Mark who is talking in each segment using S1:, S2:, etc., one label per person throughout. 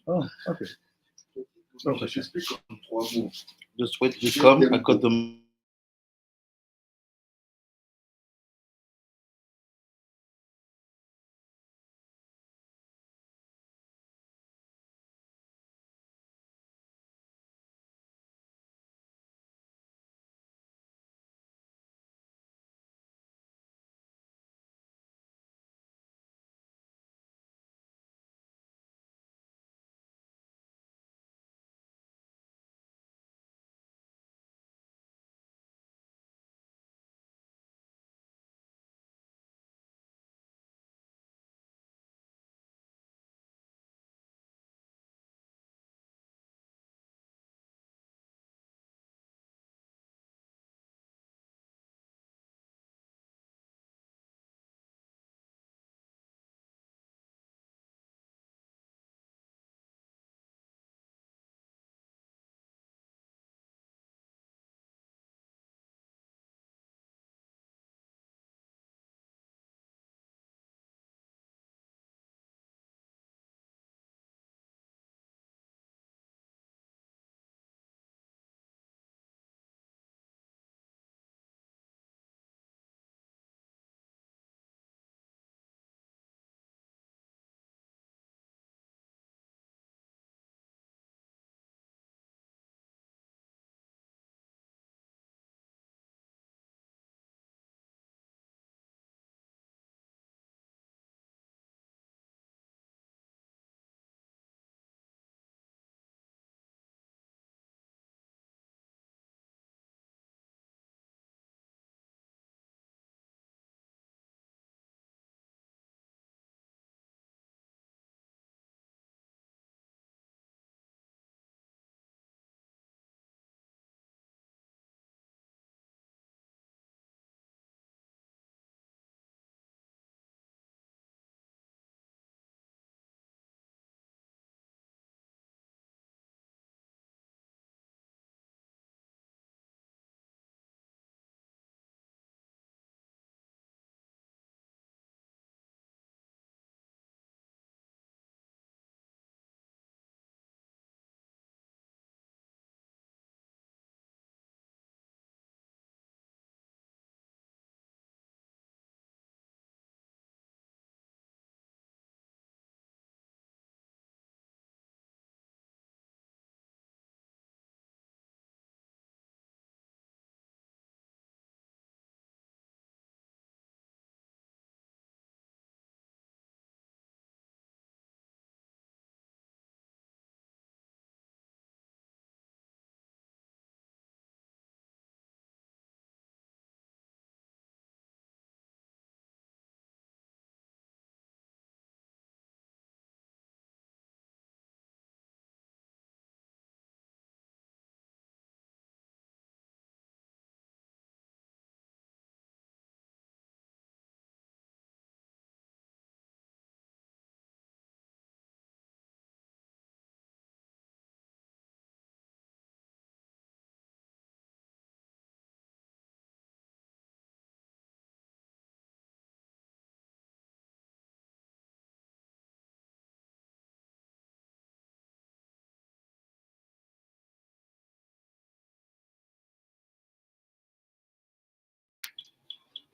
S1: Oh, okay.
S2: Just wait to come. I cut them.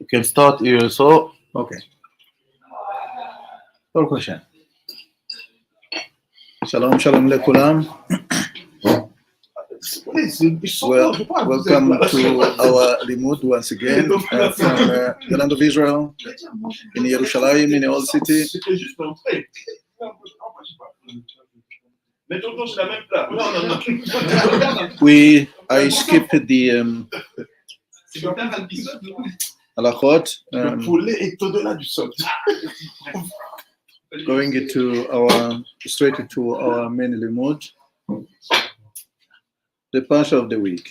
S2: You can start here. So
S1: Okay. כל question. Shalom, shalom לכולם. Welcome to our limud once again from the land of Israel in Yerushalayim, in the old city. I skipped the halachot, going straight into our main limud, the Parashat of the week.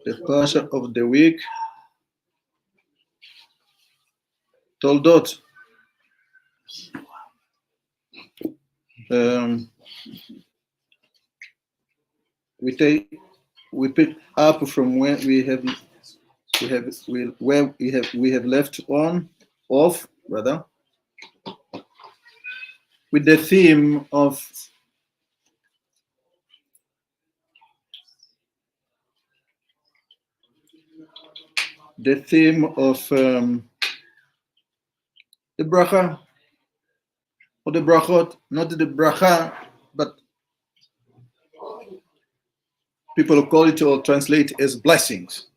S1: The Parashat of the week, Toldot. We pick up from where we have left off rather. with the theme of the bracha, or the brachot, not the bracha, but people call it or translate as blessings.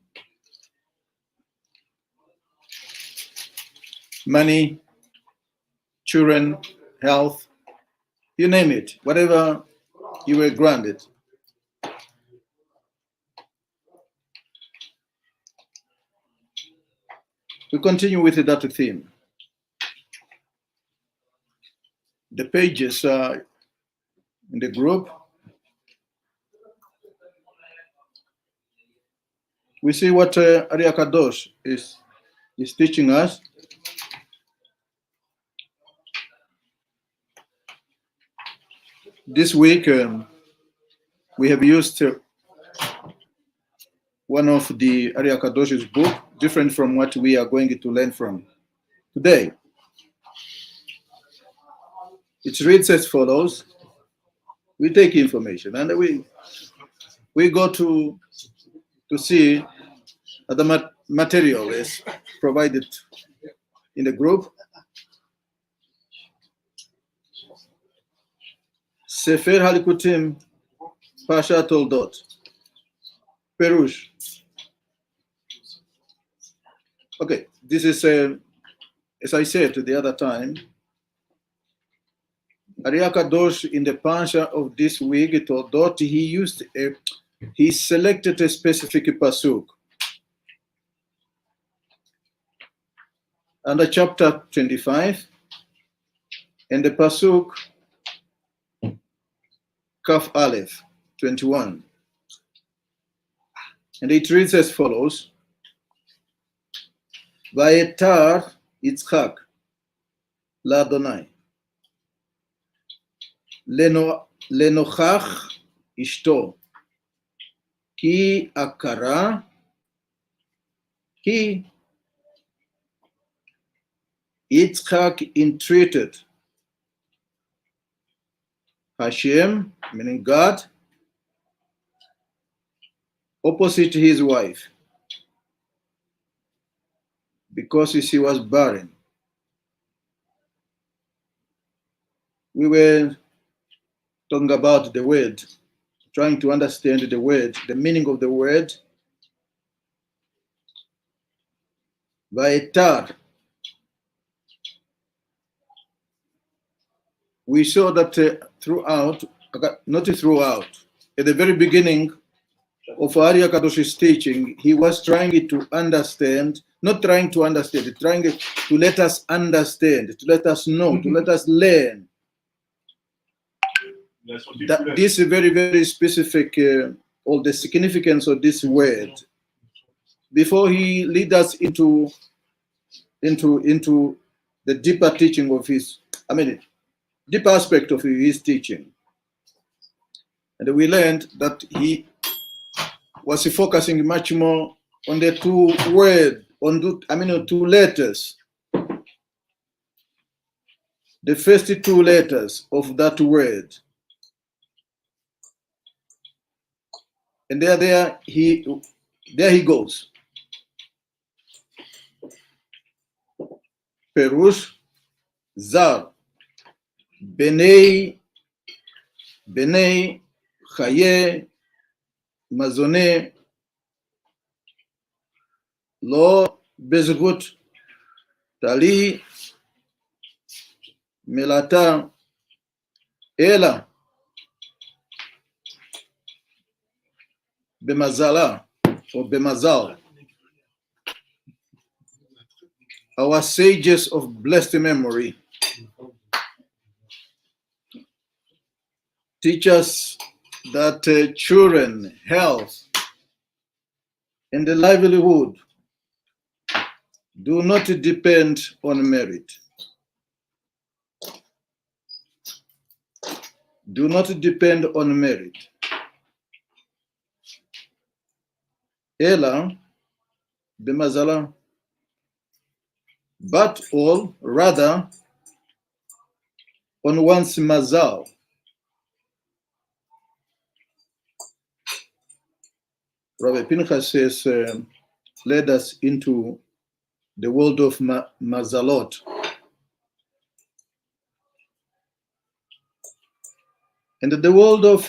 S1: Money, children, health, you name it, whatever you were granted. We continue with that theme. The pages in the group. We see what Ari Kadosh is teaching us. This week we have used one of the Ari Kadosh's book, different from what we are going to learn from today. It reads as follows. We take information and we go to see the material is provided in the group. Sefer Halikutim, Parashat Toldot, Perush. Okay, this is, as I said the other time, Ari Kadosh in the Parsha of this week, Toldot, he selected a specific pasuk. Under chapter 25, and the pasuk Kaf Aleph 21, and it reads as follows: Vayetar Yitzchak LaAdonai lenochach ishto ki akara ki Yitzchak entreated Hashem, meaning God, opposite his wife, because she was barren. We were talking about the word, trying to understand the word, the meaning of the word. Vaetar. We saw that at the very beginning of Ari Kadosh's teaching, he was trying to understand, not trying to understand, trying to let us understand, to let us know, to let us learn. That this very, very specific, all the significance of this word, before he leads us into the deeper teaching of deep aspect of his teaching. And we learned that he was focusing much more on the two words, two letters. The first two letters of that word. And there he goes. Perush Zar. Benei Chaye Mazone Lo Bezgut Tali Melata Ela Bemazala or Bemazal. Our sages of blessed memory teach us that children, health, and the livelihood do not depend on merit. Do not depend on merit. Ela, b'mazala, but all rather on one's mazal. Rabbi Pinchas says, led us into the world of mazalot. And the world of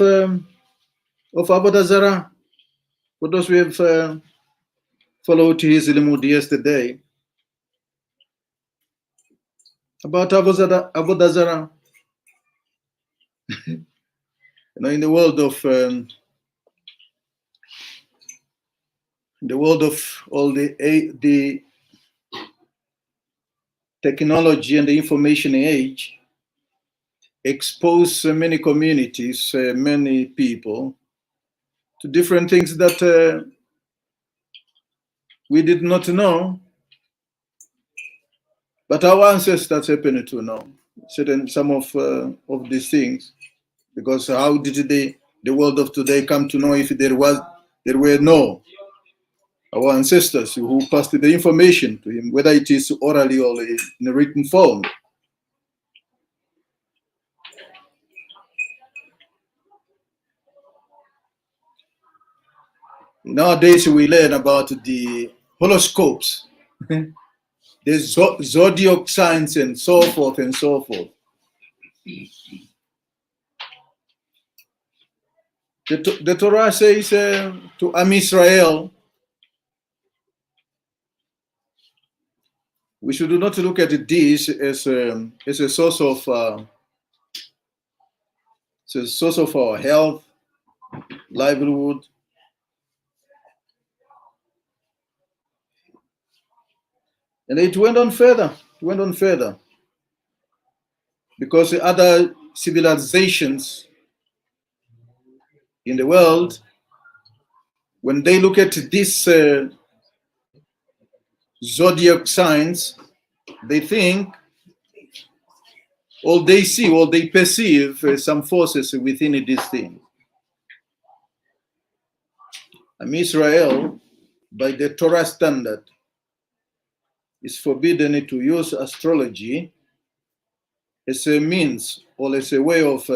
S1: Avodah Zarah. For those who have followed his limud yesterday, about Avodah Zarah. In the world of all the technology and the information age, expose many communities, many people to different things that we did not know, but our ancestors happened to know some of these things. Because how did the world of today come to know if there were no our ancestors who passed the information to him, whether it is orally or in a written form? Nowadays we learn about the horoscopes, the zodiac signs and so forth and so forth. The Torah says to Am Israel, we should not look at this as a source of our health, livelihood. And it went on further. Because the other civilizations in the world, when they look at this zodiac signs, they think, or they see, or they perceive some forces within this thing. Israel, by the Torah standard, is forbidden to use astrology as a means or as a way of,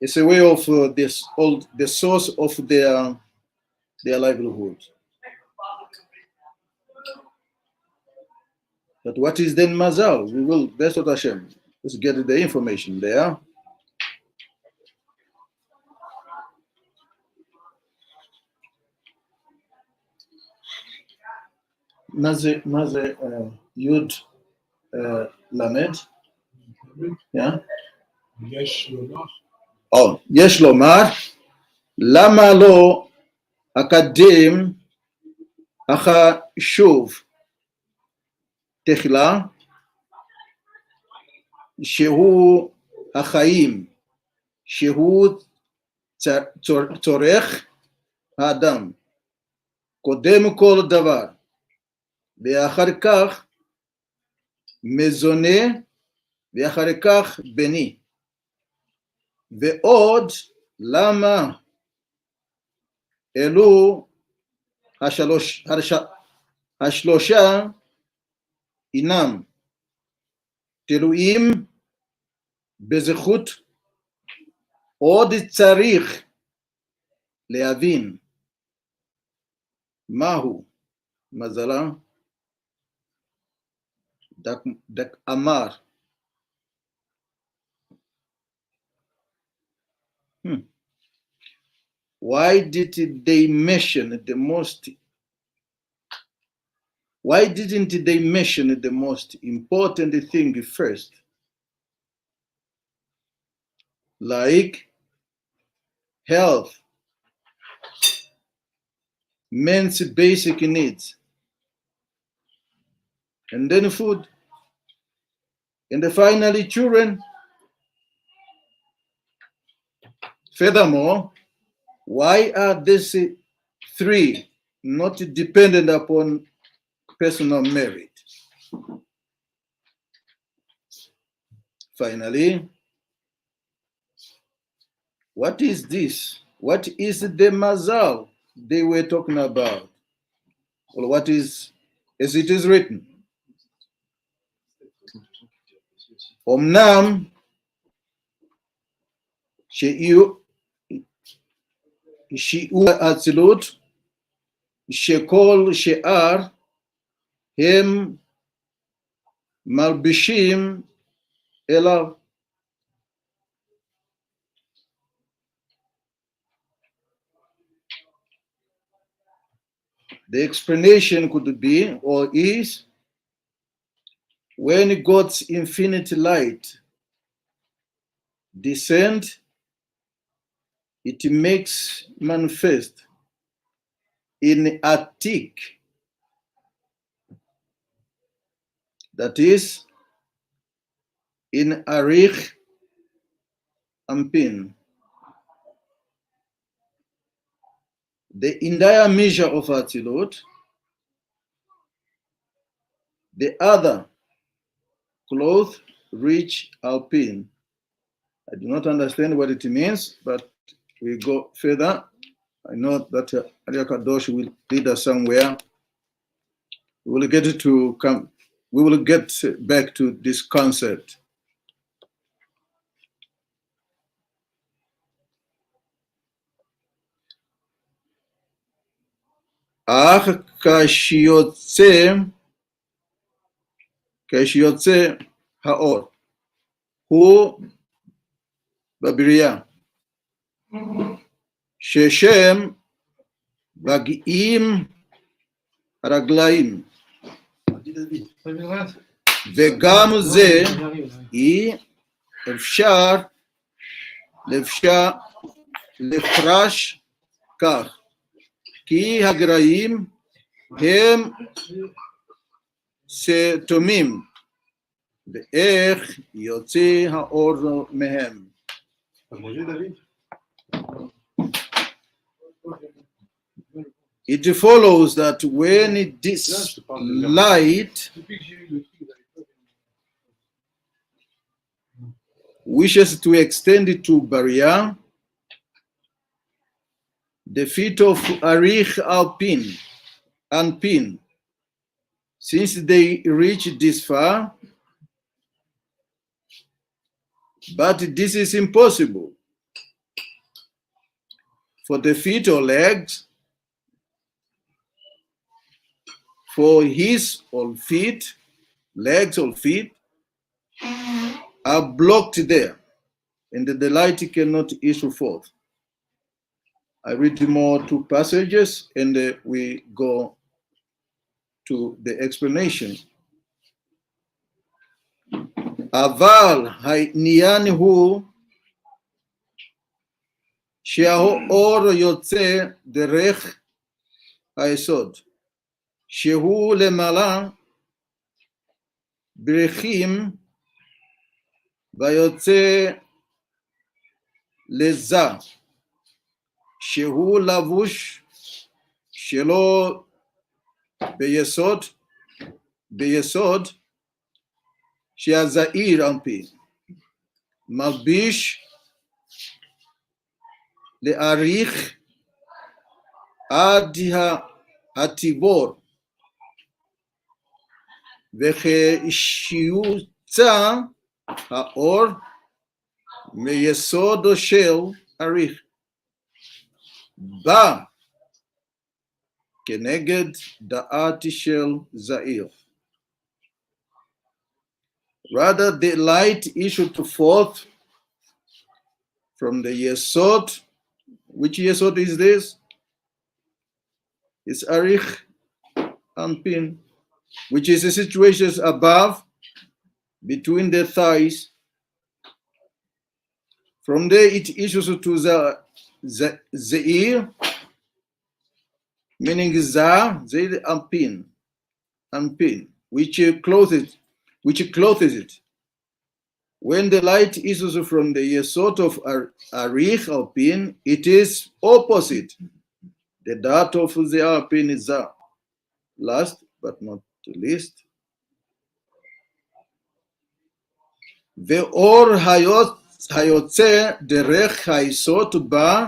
S1: it's a way of the source of their livelihood. But what is then mazal? We will, that's what Hashem. Let's get the information there. Maze Yud Lamed. Yeah. Oh, Yesh Lomar. Lama lo akadim acha shuv techla shehu achaim shehu tzorech האדם קודם כל דבר ואחר כך מזונה ואחר כך בני ועוד למה אלו השלושה אינם תלויים בזכות עוד צריך להבין מהו מזלה דק אמר Why didn't they mention the most important thing first? Like health, men's basic needs, and then food, and then finally children. Furthermore, why are these three not dependent upon personal merit? Finally, what is this? What is the mazal they were talking about? Well, what is, as it is written, Omnam She'u Atzilut Shekol She'ar Hem Malbishim Elav. The explanation could be or is when God's infinite light descends, it makes manifest in Atik, that is, in Arich Ampin. The entire measure of Atzilut, the other cloth reach Alpin. I do not understand what it means, but we go further. I know that Arya Kadosh will lead us somewhere. We will get back to this concept. אך כשיוצא האור הוא בבריאה, ששם מגיעים הרגליים, וגם זה אי אפשר לפרש כך, כי הגרעים הם סתומים, ואיך יוצא האור מהם. It follows that when this light wishes to extend it to barrier, the feet of Arich Alpin and Pin, since they reach this far, but this is impossible for the feet or legs, for his or feet, legs or feet, are blocked there, and the light cannot issue forth. I read more two passages, and we go to the explanation. אבל העניין הוא שהאור יוצא דרך היסוד, שהוא למעלה בריחים, ויוצא לזה, שהוא לבוש שלו ביסוד שהזעיר אנפין, מלביש להאריך עד הטיבור, וכשיוצא האור מיסודו של אריך, בא כנגד דעת של זעיר. Rather, the light issued forth from the Yesod. Which Yesod is this? It's Arich Anpin, which is the situation above, between the thighs. From there, it issues to the Zeir, meaning Zeir Anpin, which clothes it. When the light issues from the Yesod of Arich or Pin, it is opposite. The dot of the Pin is Za. Last but not least, ואור היוצא דרך היסוד בא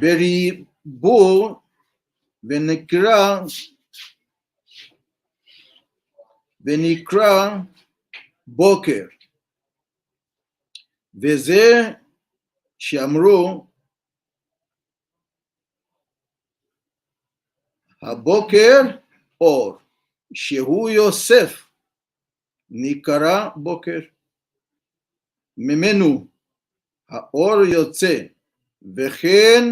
S1: בריבוע ונקרא בוקר. וזה שאמרו הבוקר אור, שהוא יוסף, נקרא בוקר. ממנו האור יוצא, וכן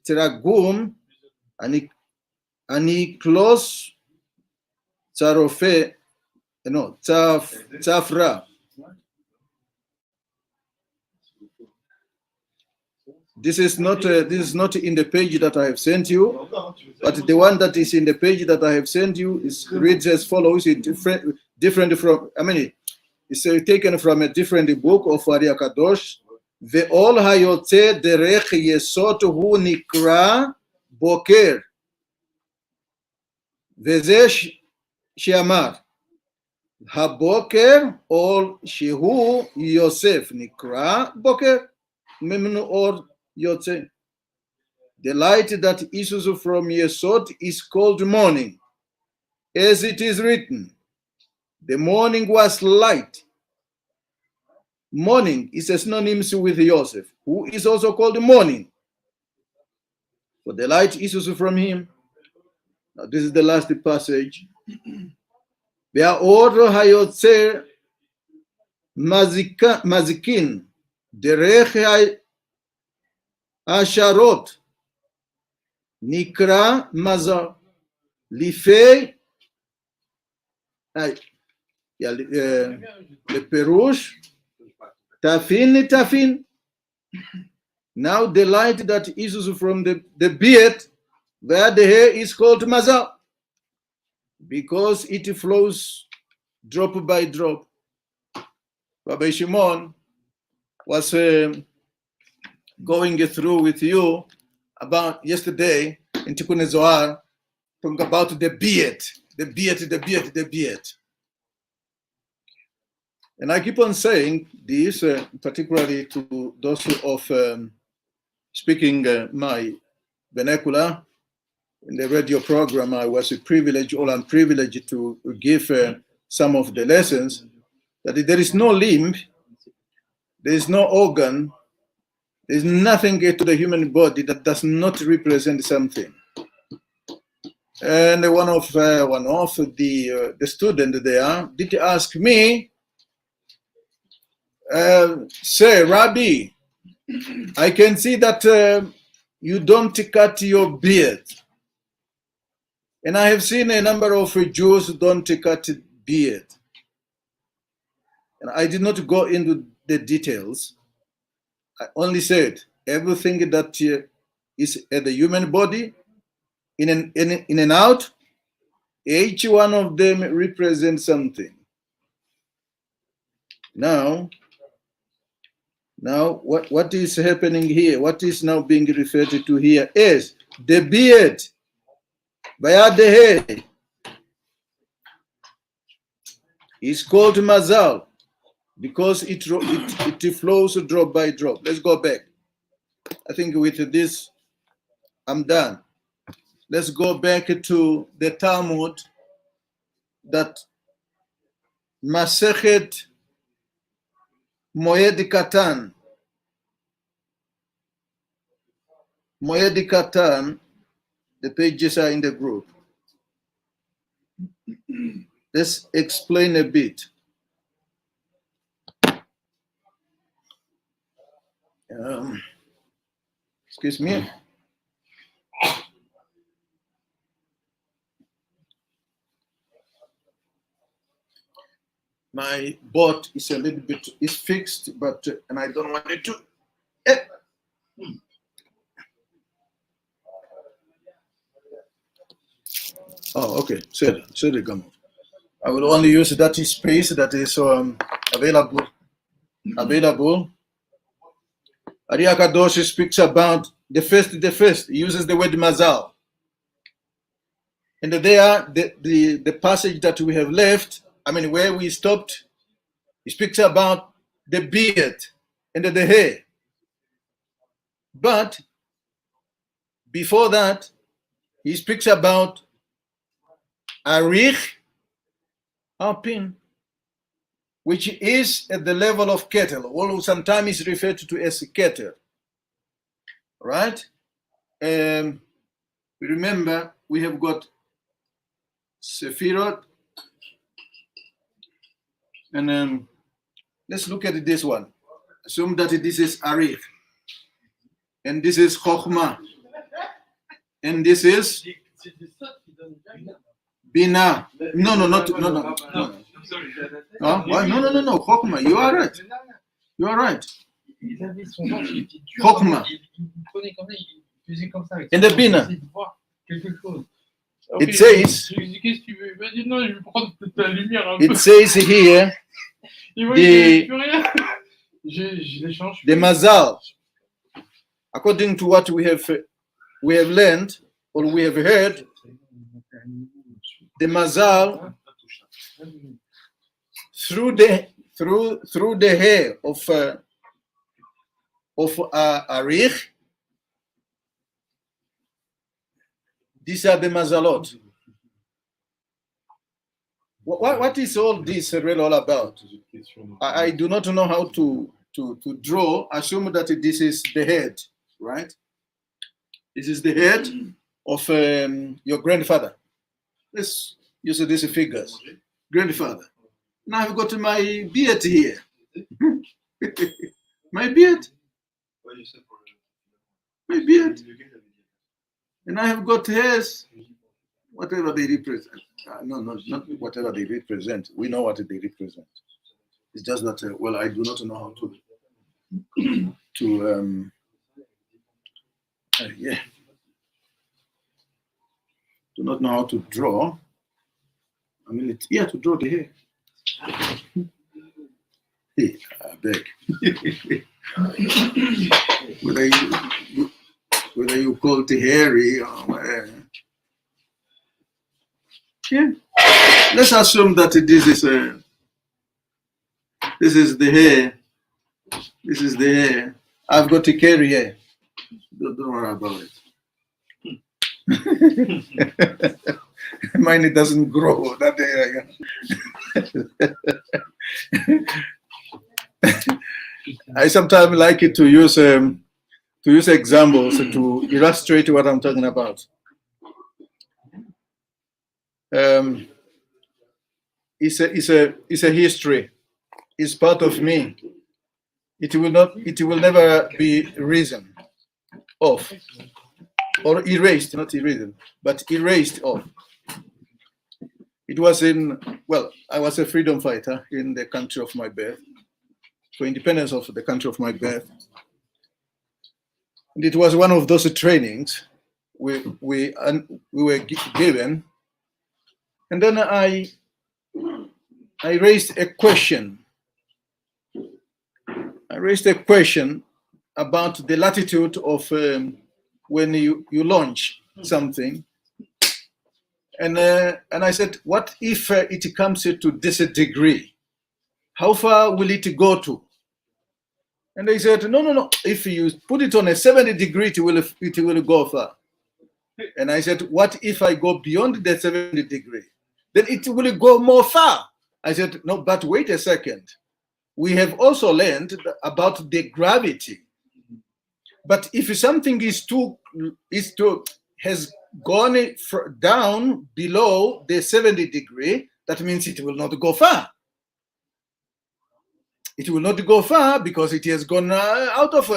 S1: תרגום אני קלוס צרופה, צפרה. This is not in the page that I have sent you, but the one that is in the page that I have sent you reads as follows. It's different from, it's taken from a different book of Ari Kadosh. Ve'ol hayotze derech yesod hu nikra boker. וזה שאמר, הבוקר אור שהוא יוסף נקרא בוקר, ממנו אור יוצא. The light that issues from Yesod is called morning, as it is written, the morning was light. Morning is a synonym with Yosef, who is also called morning. For the light issues from him. Now this is the last passage. והאור היוצא מזיקין דרך השערות נקרא מזל. לפי לפירוש תפין. Now the light that issues from the beard where the hair is called mazal, because it flows drop by drop. Rabbi Shimon was going through with you about yesterday in Tikkun Zohar, talking about the beard. And I keep on saying this, particularly to those of speaking my vernacular. In the radio program, I was privileged to give some of the lessons, that there is no limb, there is no organ, there is nothing to the human body that does not represent something. And one of the students there did ask me, say, Rabbi, I can see that you don't cut your beard. And I have seen a number of Jews who don't cut beard. And I did not go into the details. I only said everything that is at the human body, in and out, each one of them represents something. Now, what is happening here? What is now being referred to here is the beard. Bayad the hair is called mazal because it flows drop by drop. Let's go back. I think with this, I'm done. Let's go back to the Talmud, that Masechet Moed Katan, the pages are in the group. Let's explain a bit. Excuse me. My boat is a little bit fixed, but and I don't want it to. Oh, okay. Sorry, come on. I will only use that space that is available. Ari Kadosh speaks about the first. He uses the word mazal. And there, the passage that we have left, where we stopped, he speaks about the beard and the hair. But before that, he speaks about arich harpin, which is at the level of kettle, or sometimes is referred to as kettle. Right? Remember, we have got Sephirot, and let's look at this one. Assume that this is Arif, and this is Chokhmah, and this is Bina. No. Huh? Why? No. Chokhmah. You are right. You are right. Chokhmah. And the Bina. It says. It says here. The mazal, according to what we have learned or we have heard, the mazal through the hair of arich. These are the mazalot. What is all this really all about? I do not know how to draw. Assume that this is the head, right? This is the head of your grandfather. Let's use these figures. Grandfather. Now I've got my beard here. My beard. My beard. And I have got hairs. Whatever they represent. No, not whatever they represent. We know what they represent. It's just that, I do not know how do not know how to draw. I mean, to draw the hair. Hey, I beg. whether you call it hairy or let's assume that this is the hair. This is the hair. I've got to carry hair. Don't worry about it. Mine, it doesn't grow that hair. I sometimes like it to use examples to illustrate what I'm talking about. It's a history. It's part of me. It will never be risen off or erased, not erased, but erased off. It was I was a freedom fighter in the country of my birth, for independence of the country of my birth. And it was one of those trainings we were given. And then I raised a question. I raised a question about the latitude of when you launch something. And I said, what if it comes to this degree? How far will it go to? And they said, no. If you put it on a 70 degree, it will go far. And I said, what if I go beyond the 70 degree? Then it will go more far. I said, no, but wait a second. We have also learned about the gravity. But if something has gone down below the 70 degree, that means it will not go far. It will not go far because it has gone out of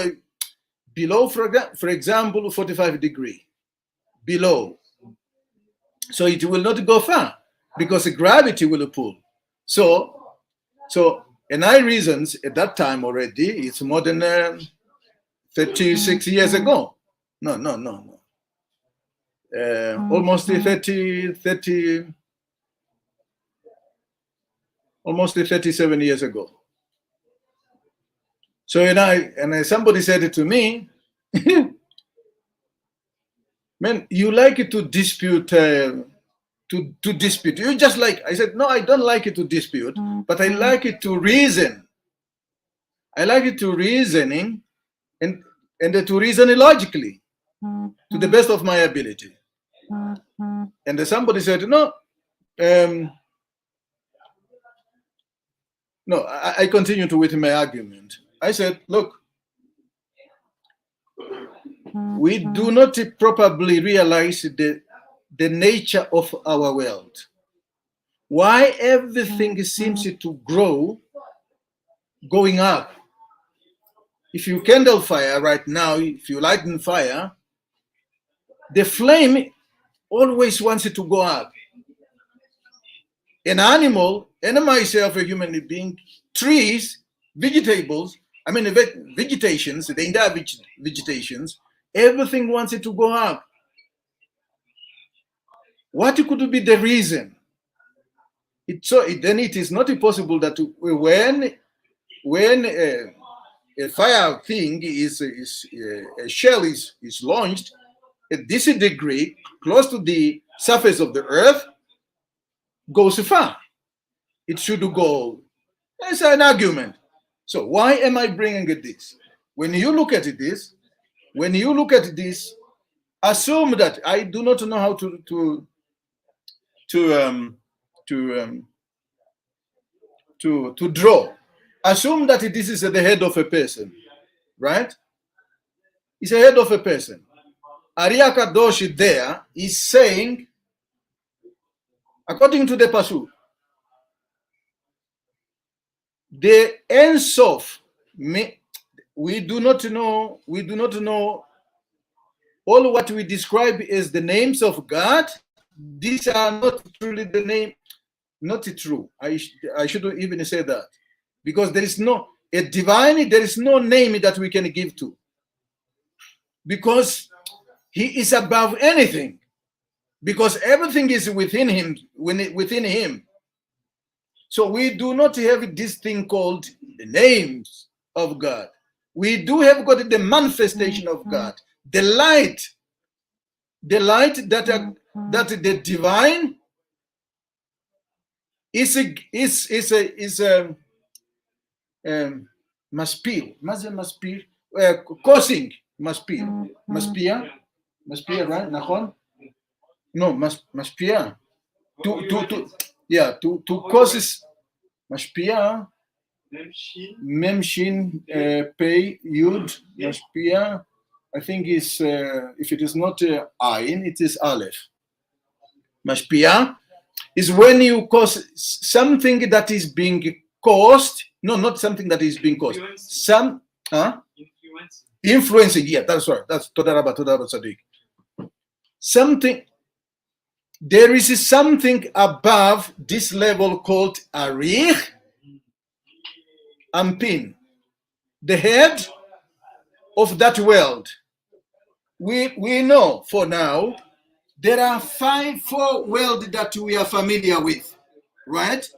S1: below, for example, 45 degree below. So it will not go far because the gravity will pull. So, and I reasons at that time already, it's more than 36 years ago. No. Almost 37 years ago. So and somebody said to me, man, you like it to dispute, to dispute. You just like, I said, no, I don't like it to dispute, but I like it to reason. I like it to reasoning, and and to reason logically to the best of my ability. And somebody said, no, no, I continued with my argument. I said, look, we do not properly realize the nature of our world. Why everything seems to grow, going up. If you kindle fire right now, if you light in fire, the flame always wants it to go up. An animal, and myself, a human being, trees, vegetables, I mean vegetations, the entire vegetations, everything wants it to go up. What could be the reason? Then it is not possible that when a fire thing a shell is launched at this degree, close to the surface of the earth, goes far. It should go. It's an argument. So why am I bringing this? When you look at this, assume that I do not know how to draw. Assume that this is the head of a person, right? It's a head of a person. Ariya Kadosh there is saying, according to the Pasuk, the Ein Sof, we do not know all what we describe as the names of God. These are not truly the name, not true. I shouldn't even say that, because there is no name that we can give to, because he is above anything, because everything is within him. So we do not have this thing called the names of God. We do have got the manifestation of God, the light that the divine is maspir, causing maspir, right? Nachon? No, maspia. To causes maspia. Memshin pay yud maspia. I think is if it is not ayin, it is aleph. Mashpia is when you cause something that is being caused. No, not something that is being caused. Influencing. Yeah, that's right. That's Todaraba Sadiq. Something. There is something above this level called Arich Ampin, the head of that world. We know for now there are four worlds that we are familiar with, right?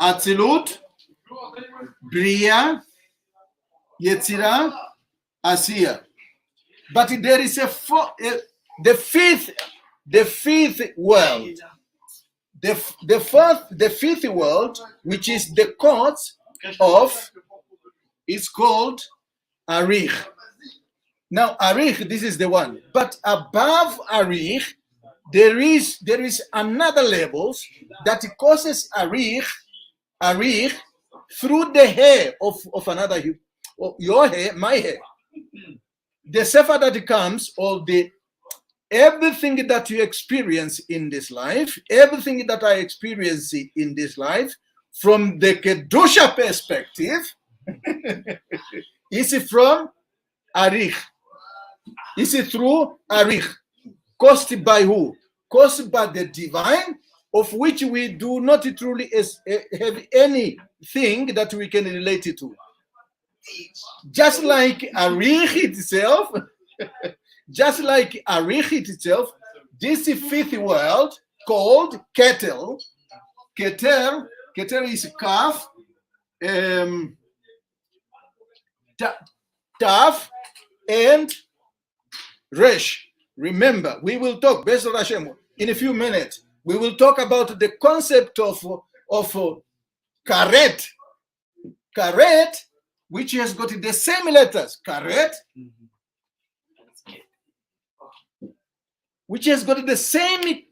S1: Atzilut, Bria, Yetzirah, Asiya. But there is the fifth world. The fifth world, which is the cause of, is called Arich. Now Arich, this is the one. But above Arich, there is another levels that causes Arich through the hair of another, your hair, my hair. The sefer that comes, or everything that you experience in this life, everything that I experience in this life, from the Kedusha perspective, is from Arich. Is through Arich. Caused by who? Caused by the divine, of which we do not truly have anything that we can relate it to. Just like Arich itself, this fifth world called Keter. Keter is Kaf, Taf, and Resh. Remember, we will talk, Be'ezrat Hashem, in a few minutes. We will talk about the concept of karet. Karet which has got the same letters, karet, which has got the same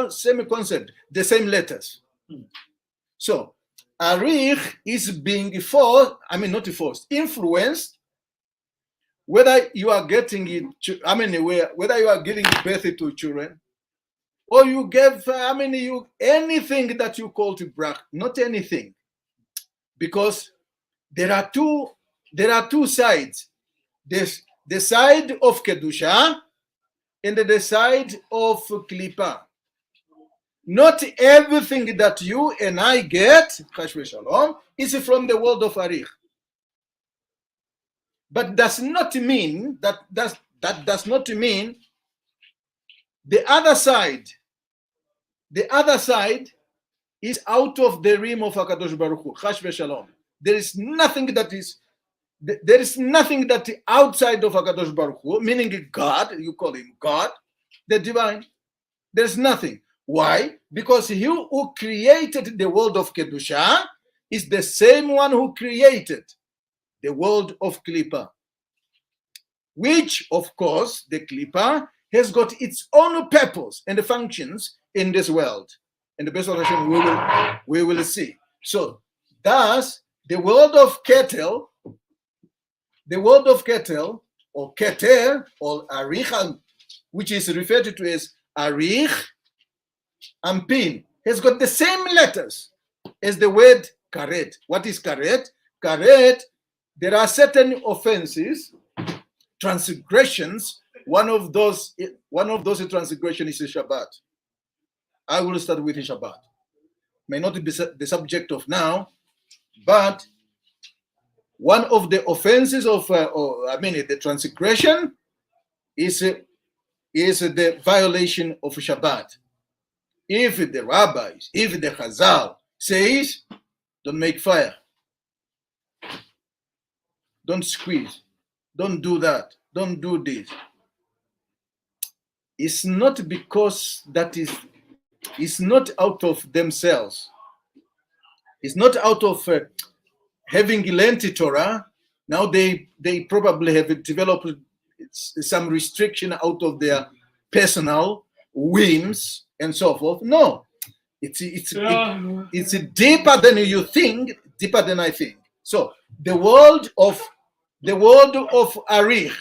S1: same concept, the same letters. So arich is being influenced, whether you are getting it, whether you are giving birth to children, or you give, anything that you call to brach, not anything, because there are two sides. There's the side of kedusha and the side of klipa. Not everything that you and I get, Chash v'Shalom, is from the world of arich. But does not mean that does not mean the other side. The other side is out of the realm of HaKadosh Baruch Hu. Chash v'Shalom. There is nothing that outside of HaKadosh Baruch Hu, meaning God, you call him God, the divine. There's nothing. Why? Because he who created the world of Kedusha is the same one who created the world of Klippa, which, of course, the Klippa has got its own purpose and functions in this world. And the best of Hashem we will see. So, thus, the world of Keter, or Keter, or Arich, which is referred to as Arich and Pin, has got the same letters as the word Karet. What is Karet? Karet, there are certain offenses, transgressions. One of those transgressions is Shabbat. I will start with Shabbat. May not be the subject of now, but one of the offenses of, the transgression is the violation of Shabbat. If the rabbis, if the Chazal says, don't make fire, don't squeeze, don't do that, don't do this, it's not because it's not out of themselves. It's not out of having learned Torah. Now they probably have developed some restriction out of their personal whims and so forth. No, it's deeper than you think, deeper than I think. So the world of Arich,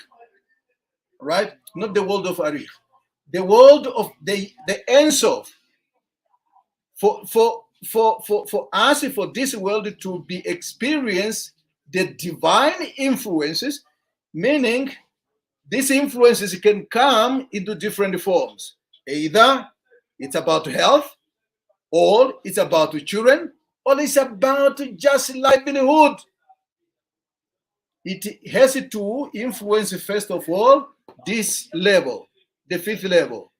S1: right? Not the world of Arich, the world of the Ein Sof. For us, for this world to be experienced, the divine influences, meaning these influences can come into different forms. Either it's about health, or it's about children, or it's about just livelihood. It has to influence, first of all, this level, the fifth level.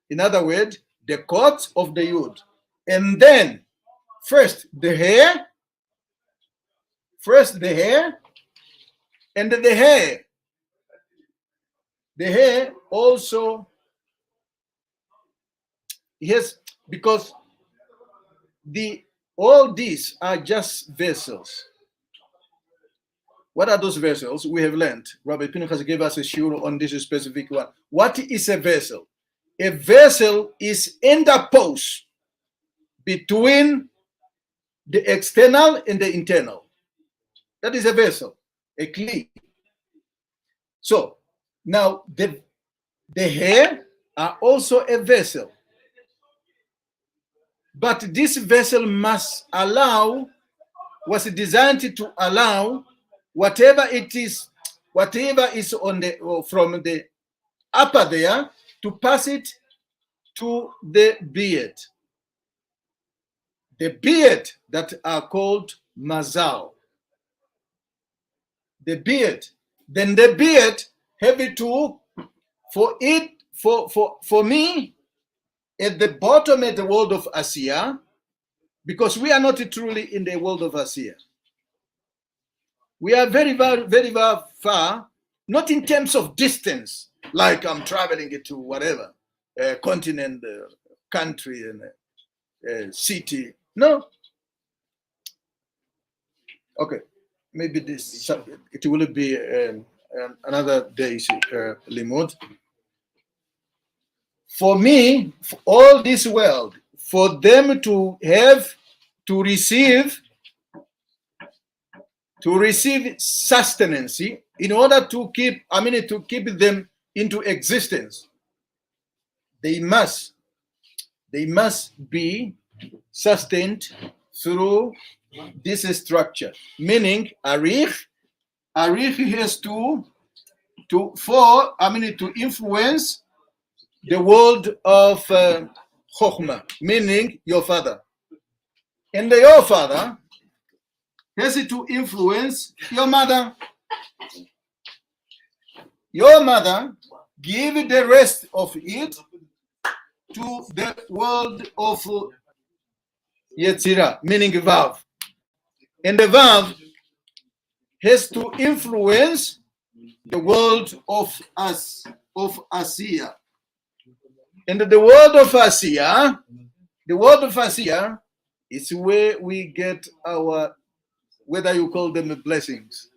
S1: In other words, the court of the Yud. And then, first the hair, and the hair. The hair also, yes, because all these are just vessels. What are those vessels? We have learned. Rabbi Pinchas gave us a shiur on this specific one. What is a vessel? A vessel is interposed between the external and the internal. That is a vessel, a kli. So now the hair are also a vessel. But this vessel was designed to allow whatever is on from the upper there to pass it to the beard. The beard that are called mazal. The beard. Then the beard have it to, for me, at the bottom of the world of Asiya, because we are not truly in the world of Asiya. We are very, very, very, very far, not in terms of distance, like I'm traveling to whatever, continent, country, and city. No. Okay. maybe this it will be another day's limud. For me, for all this world, for them to have to receive sustenance in order to keep, to keep them into existence, they must be sustained through this structure. Meaning, Arich has to influence the world of Chokhmah, meaning your father. And your father has to influence your mother. Your mother give the rest of it to the world of Yetzirah, meaning Vav. And the Vav has to influence the world of Asiya. And the world of Asiya is where we get our, whether you call them the blessings,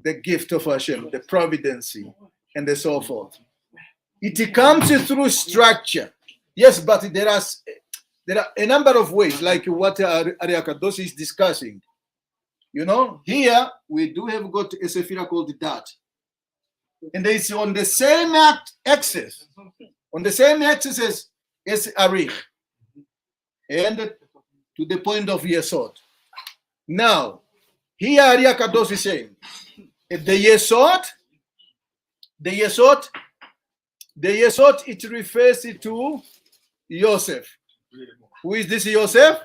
S1: the gift of Hashem, the providence, and so forth. It comes through structure. Yes, but there are a number of ways, like what Ariakados is discussing. Here we do have got a sephira called Dat. And it's on the same axis, as Arich, and to the point of Yesod. Now, here Ariakados is saying, the Yesod, it refers to Yosef. Who is this Yosef?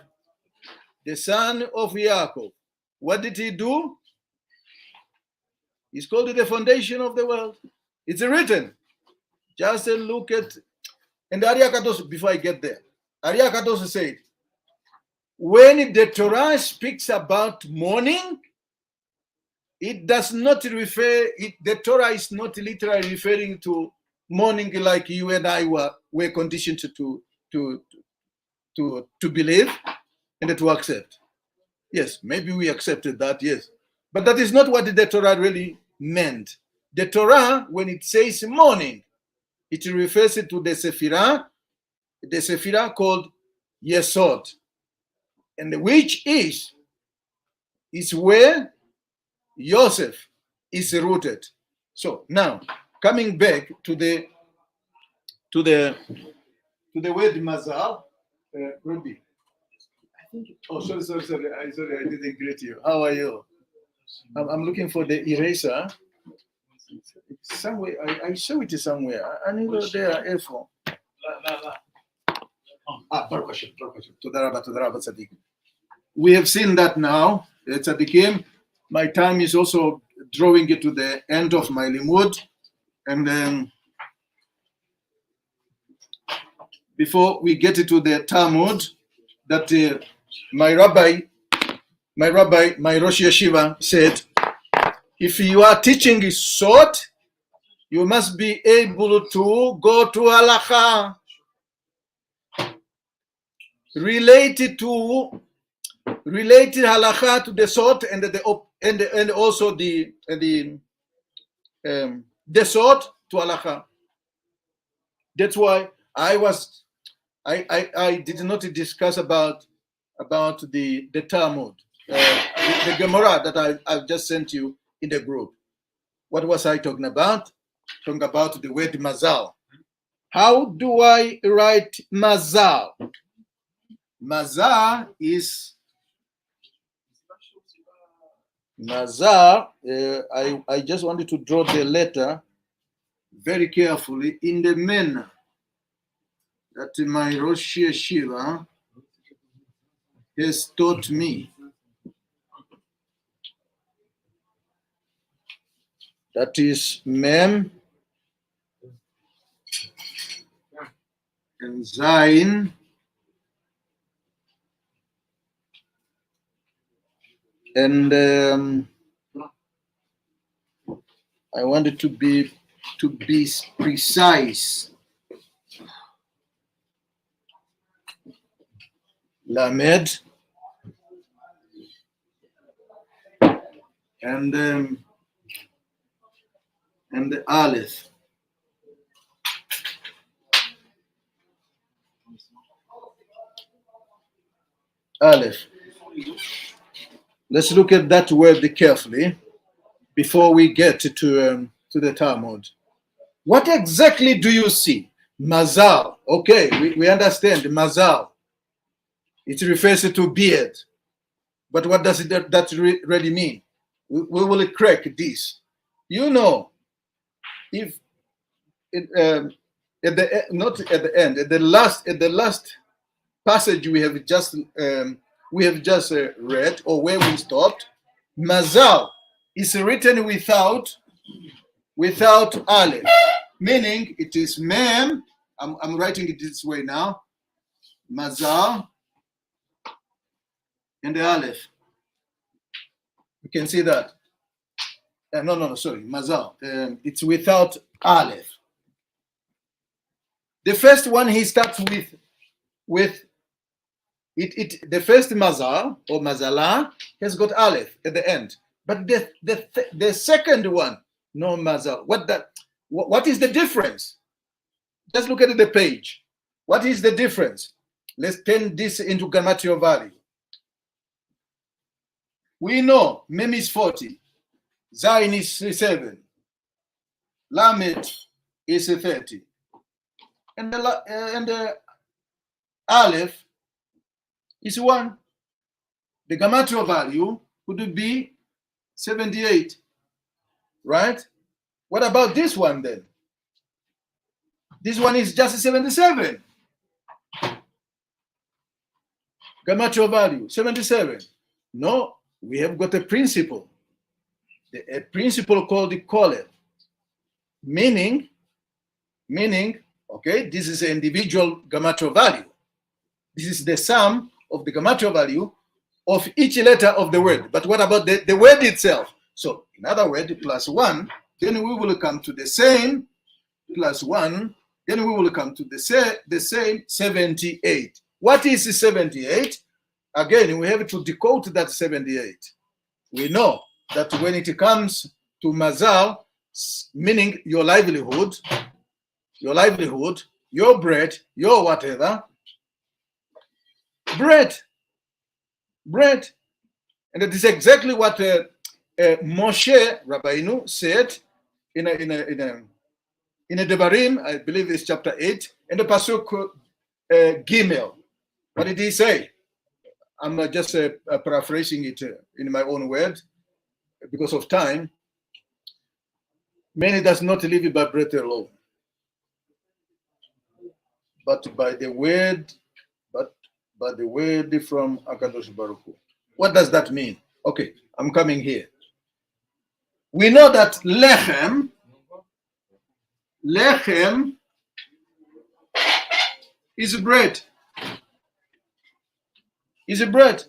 S1: The son of Yaakov. What did he do? He's called the foundation of the world. It's written. Just look at, and Ariakados, before I get there, Ariakados said, when the Torah speaks about morning, it does not refer, the Torah is not literally referring to morning like you and I were conditioned to believe and to accept. Yes, maybe we accepted that, yes. But that is not what the Torah really meant. The Torah, when it says morning, it refers to the Sephirah called Yesod, and which is where Yosef is rooted. So now, coming back to the word Mazal, Ruby. Oh, sorry, I didn't greet you. How are you? I'm looking for the eraser. Somewhere, I saw it somewhere. I need to there, F4. We have seen that now. Tzadikim. My time is also drawing it to the end of my limud. And then before we get to the Talmud, that my Rosh Yeshiva said, if you are teaching is short, you must be able to go to halacha related halacha to the sort and also the sort to halacha. That's why I did not discuss about the Talmud, the Gemara that I've just sent you in the group. What was I talking about? Talking about the word mazal. How do I write mazal? Mazal is mazal. I just wanted to draw the letter very carefully in the manner that my Rosh Yeshiva has taught me. That is Mem and Zain and I wanted to be precise. Lamed and the Aleph. Aleph. Let's look at that word carefully before we get to the Talmud. What exactly do you see? Mazal. Okay, we understand mazal. It refers to beard. But what does that really mean? We will crack this. You know, if it, at the not at the end, at the last passage we have just read, or where we stopped, mazal is written without aleph, meaning it is mem. I'm writing it this way now. Mazal and the aleph. You can see that. No, sorry, mazal. It's without aleph. The first one he starts with it. The first mazal or mazala has got aleph at the end, but the second one, no mazal. What is the difference? Just look at the page. What is the difference? Let's turn this into grammatical value. We know mem is 40, zayin is 7, lamet is 30, and the aleph is 1. The grammatical value would be 78, right? What about this one then? This one is just 77. Grammatical value 77. No, we have got a principle. A principle called the kolel. Meaning, okay, this is an individual grammatical value. This is the sum of the grammatical value of each letter of the word. But what about the word itself? So, in other words, plus 1, then we will come to the same, plus 1, then we will come to the same 78. What is 78? Again, we have to decode that 78. We know that when it comes to mazal, meaning your livelihood, your bread, your whatever, bread. And that is exactly what Moshe Rabbeinu said in a Devarim, I believe it's chapter 8, and the Pasuk Gimel. What did he say? I'm just paraphrasing it in my own word because of time. Man does not live by bread alone, but by the word, from Akadosh Baruch Hu. What does that mean? Okay, I'm coming here. We know that lechem is bread. Is a bread.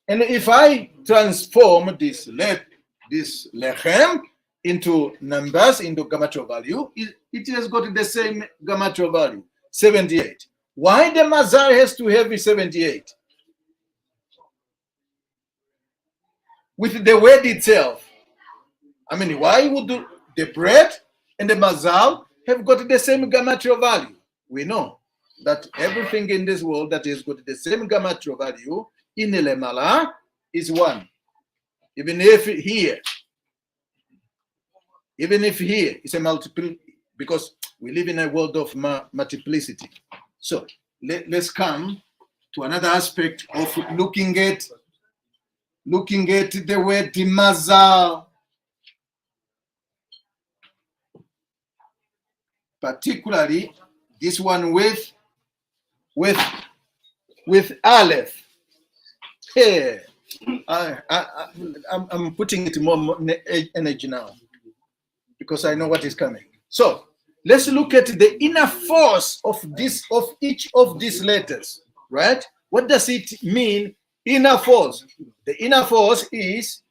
S1: And if I transform this lechem into numbers, into grammatical value, it has got the same grammatical value, 78. Why the mazal has to have 78? With the word itself. I mean, why would the bread and the mazal have got the same grammatical value? We know that everything in this world that has got the same grammatical value in the lemala is 1. Even if here it's a multiple, because we live in a world of multiplicity. So let's come to another aspect of looking at the word mazal, particularly this one with aleph. Here, I'm putting it more energy now because I know what is coming. So let's look at the inner force of each of these letters, right? What does it mean, inner force? The inner force is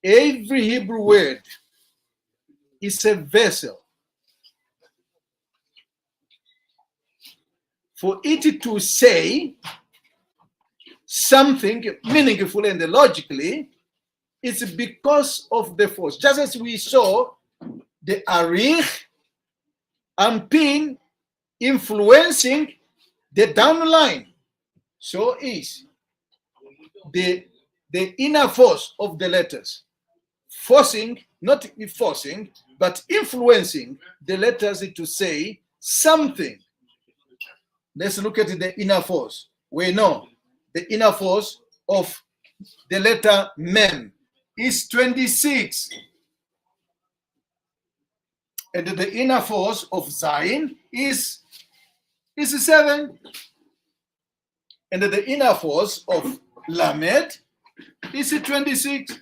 S1: every Hebrew word is a vessel for it to say something meaningful and logically It's because of the force. Just as we saw the arich and pin influencing the downline, so is the inner force of the letters forcing, not forcing, but influencing the letters to say something. Let's look at the inner force. We know the inner force of the letter mem is 26. And the inner force of zayin is 7. And the inner force of lamed is 26.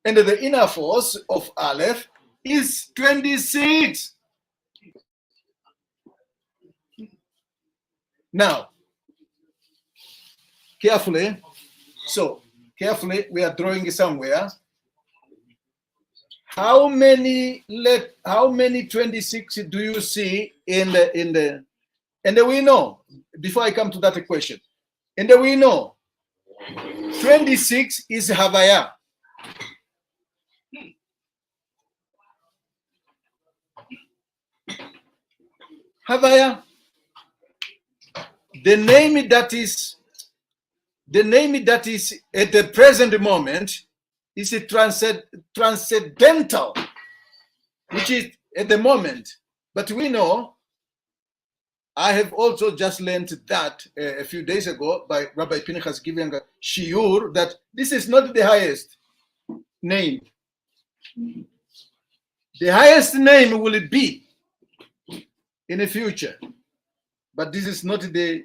S1: And the inner force of aleph is 26. Now, carefully, we are drawing somewhere. How many 26 do you see in the and we know, before I come to that question, and we know 26 is Havaya. Havaya. The name that is at the present moment is a transcendental, which is at the moment. But we know, I have also just learned that a few days ago by Rabbi Pinchas giving a shiur, that this is not the highest name. The highest name will be in the future, but this is not the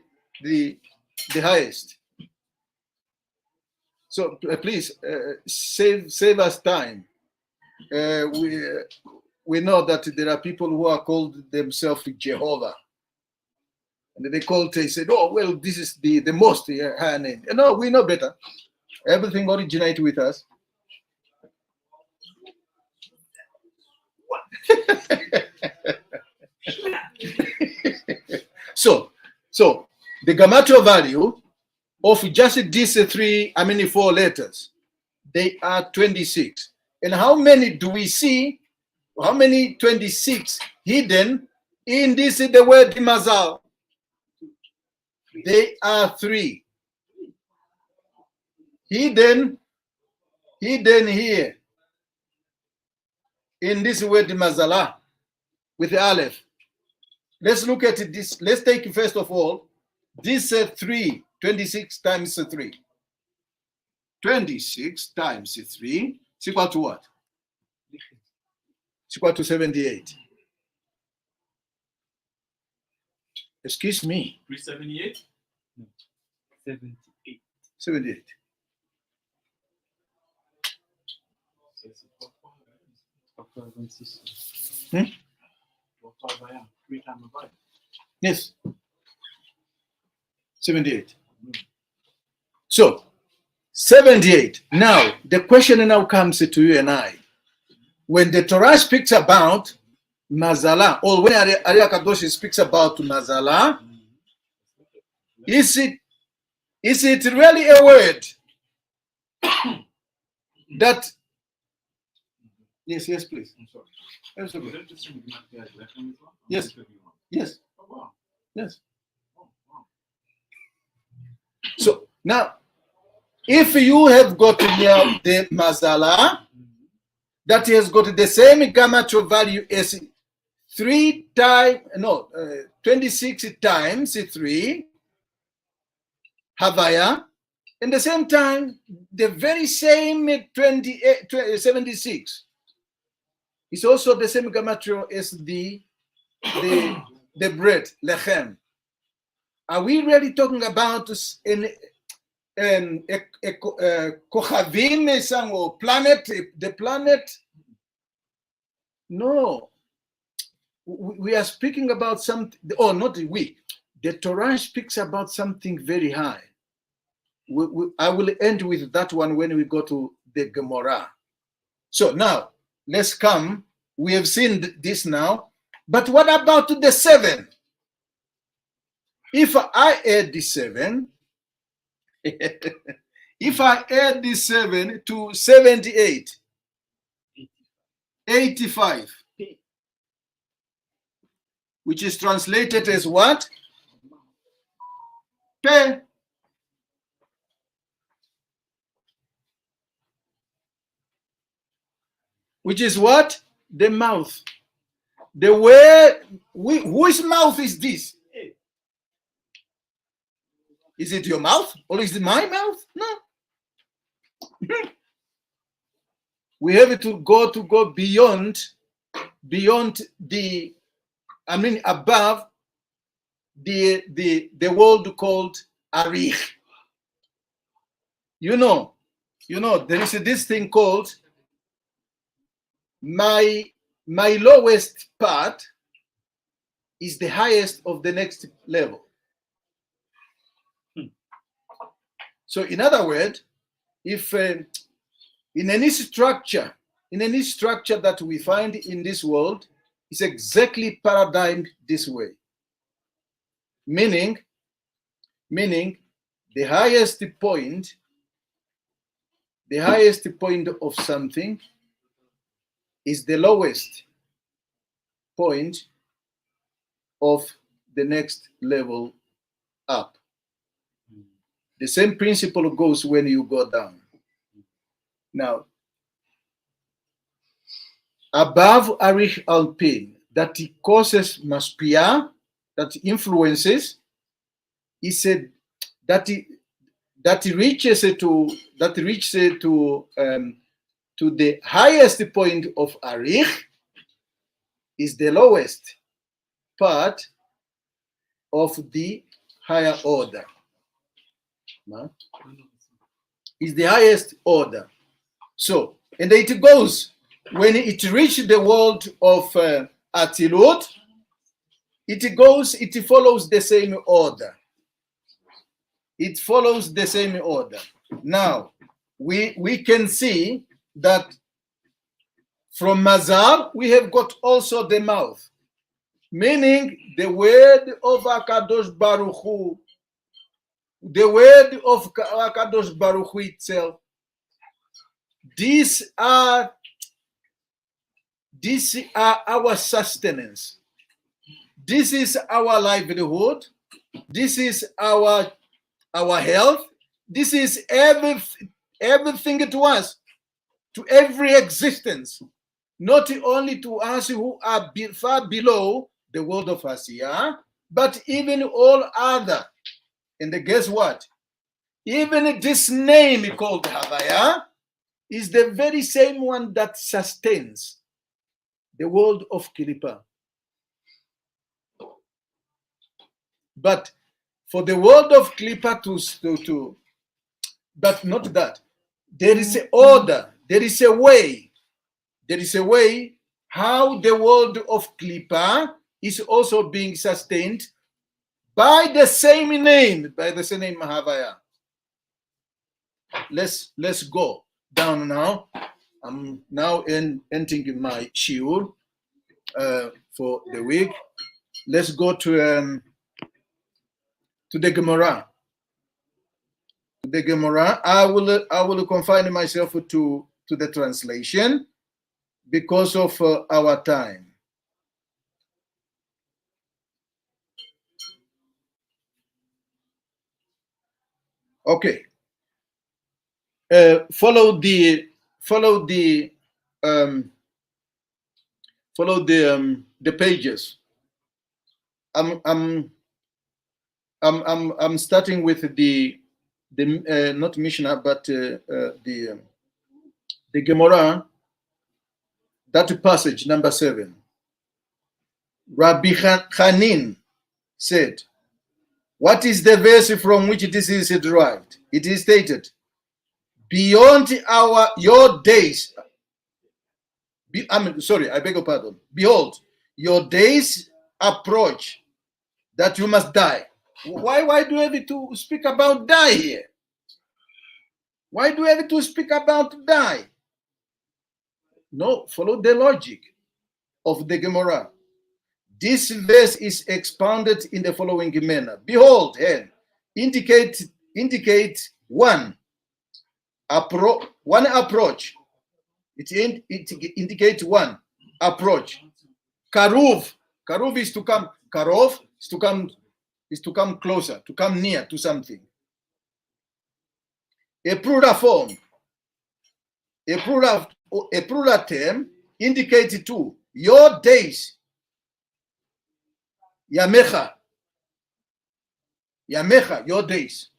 S1: highest. So please save us time. We know that there are people who are called themselves Jehovah, and they said, oh well, this is the most high name. No, we know better. Everything originates with us. So the gematria value of just these 4 letters, they are 26. And how many do we see? How many 26 hidden in this, the word mazal? They are 3. Hidden here in this word mazala with the aleph. Let's look at this. Let's take first of all this 26 times 3. 26 times 3 is equal to what? It's equal to 78. Excuse me.
S3: 378? No. 78.
S1: 78. Hmm?
S3: 3 times 5.
S1: Yes. 78. So 78. Now the question now comes to you and I. When the Torah speaks about Mazala, or when Ariya Kadosh speaks about Mazala, is it really a word that? Yes, please.
S3: I'm sorry.
S1: Yes, okay.
S3: Yes.
S1: Yes.
S3: Oh, wow.
S1: Yes.
S3: Oh, wow.
S1: So now, if you have got here the Mazala, that has got the same gematria value as 26 times 3, Havaya, and the same time, the very same 76 is also the same gematria as the bread, lechem. Are we really talking about Kochavim or planet, the planet? No. We are speaking about something, or not we. The Torah speaks about something very high. I will end with that one when we go to the Gemara. So now, let's come. We have seen this now. But what about the 7? If I add the 7, If I add this 7 to 78, 85, which is translated as what? Pe. Which is what? The mouth. The word, whose mouth is this? Is it your mouth or is it my mouth? No. We have to go beyond the, above the world called Arich. You know, there is this thing called my lowest part is the highest of the next level. So in other words, if in any structure that we find in this world, it's exactly paradigmed this way. Meaning the highest point of something is the lowest point of the next level up. The same principle goes when you go down. Now, above Arich Alpin, that causes maspia, that influences, he said that reaches to the highest point of Arich is the lowest part of the higher order. Is the highest order. So, and it goes, when it reaches the world of Atzilut, it follows the same order. It follows the same order. Now, we can see that from Mazar, we have got also the mouth, meaning the word of HaKadosh Baruch Hu, the word of HaKadosh Baruch Hu itself. These are our sustenance. This is our livelihood. This is our health. This is everything to us, to every existence, not only to us who are far below the world of Asiya, but even all other. And guess what? Even this name called Havaya is the very same one that sustains the world of Kilipa. But for the world of Kilipa to but not that. There is an order, there is a way how the world of Kilipa is also being sustained by the same name, Havaya. Let's go down now. I'm now entering my shiur for the week. Let's go to the Gemara. The Gemara. I will confine myself to the translation because of our time. Okay. Follow the pages. I'm starting with the not Mishnah, but the Gemara, that passage number 7. Rabbi Chanin said, what is the verse from which this is derived? It is stated, beyond your days. I beg your pardon. Behold, your days approach that you must die. Why do you have to speak about die here? Why do you have to speak about die? No, follow the logic of the Gemara. This verse is expounded in the following manner. Behold, indicate 1, one approach. It indicates one approach. Karuv is to come. Karov is to come closer, to come near to something. A plural form, a plural term indicates two. Your days, Yamecha, your days.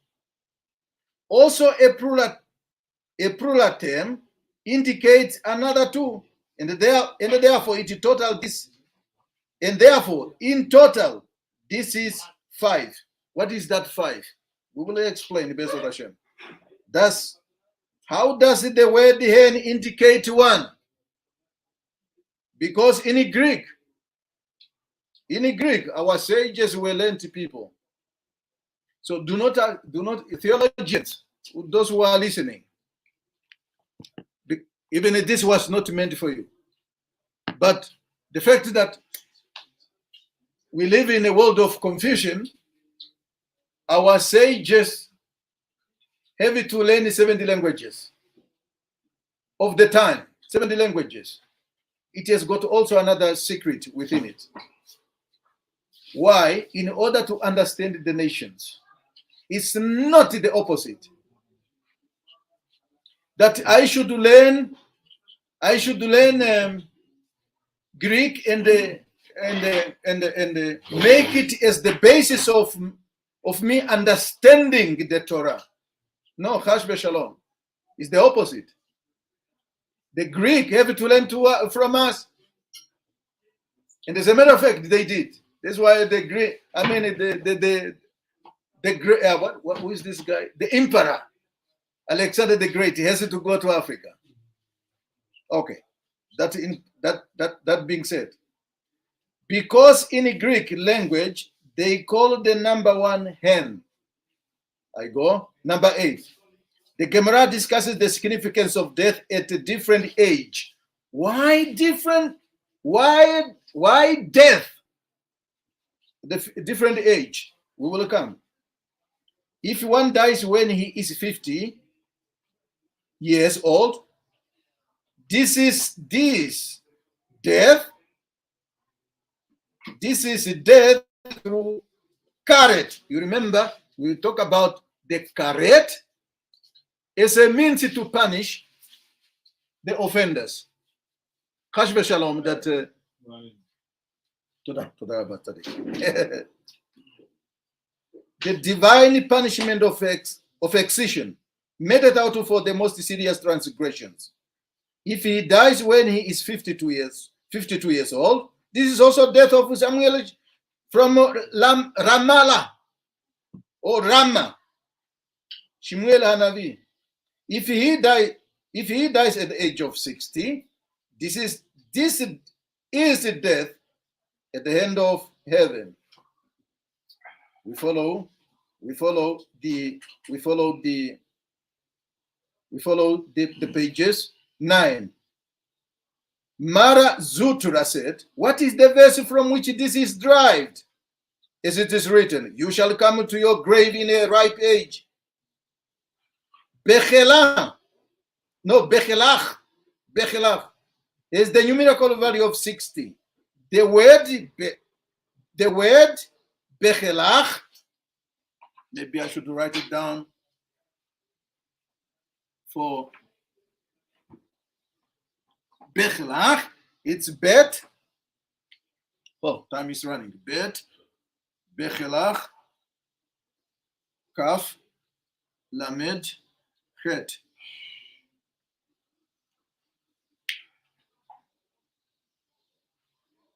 S1: Also, a plural term indicates another two, and therefore it total this, and therefore in total this is 5. What is that 5? We will explain the best of Hashem. Thus, how does the word hen indicate 1? Because in Greek, our sages were learned people. So do not theologians, those who are listening, even if this was not meant for you. But the fact that we live in a world of confusion, our sages have to learn 70 languages of the time, 70 languages. It has got also another secret within it. Why? In order to understand the nations. It's not the opposite. That I should learn Greek and make it as the basis of me understanding the Torah. No, Chash v'Shalom. It's the opposite. The Greek have to learn from us. And as a matter of fact, they did. That's why the Greek, who is this guy? The emperor, Alexander the Great, he has to go to Africa. Okay, that being said, because in Greek language, they call the number 1 hen. I go. Number 8. The Gemara discusses the significance of death at a different age. Why different? Why death? The different age. We will come. If one dies when he is 50 years old, this is death. This is death through karet. You remember we talk about the karet as a means to punish the offenders. Chash v'Shalom, that the divine punishment of excision, meted out for the most serious transgressions. If he dies when he is 52 years old, this is also death of Samuel from Ramallah or Ramah, Shmuel Hanavi. If he dies at the age of 60, this is death at the hand of heaven. We follow the pages. 9. Mara Zutra said, what is the verse from which this is derived? As it is written, you shall come to your grave in a ripe age. Bechelach is the numerical value of 60. The word Bechelach, maybe I should write it down for Bechelach. It's bet. Oh, time is running. Bet, Bechelach, Kaf, Lamed, Het.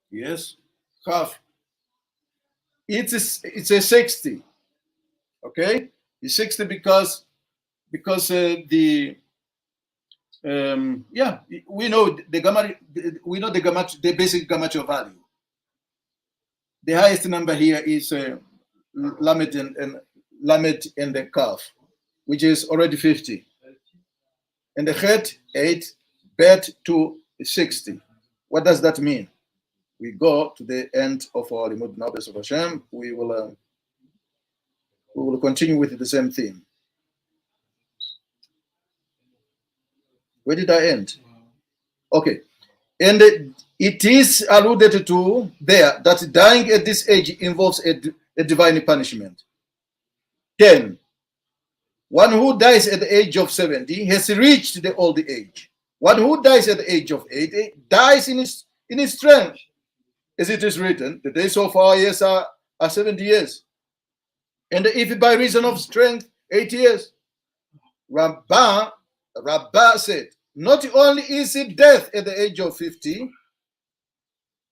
S1: Yes, Kaf. It's a 60. Okay, it's 60 because we know the gamma, the basic Gamacho value. The highest number here is Lamed and the Kaf, which is already 50, and the Het 8, Bet to 60. What does that mean? We go to the end of our Limud Nabes of Hashem. We will continue with the same theme. Where did I end? Okay. And it is alluded to there that dying at this age involves a divine punishment. 10. One who dies at the age of 70 has reached the old age. One who dies at the age of 80 dies in his strength. As it is written, the days of our years are 70 years. And if by reason of strength, 80 years. Rabbah said, not only is it death at the age of 50,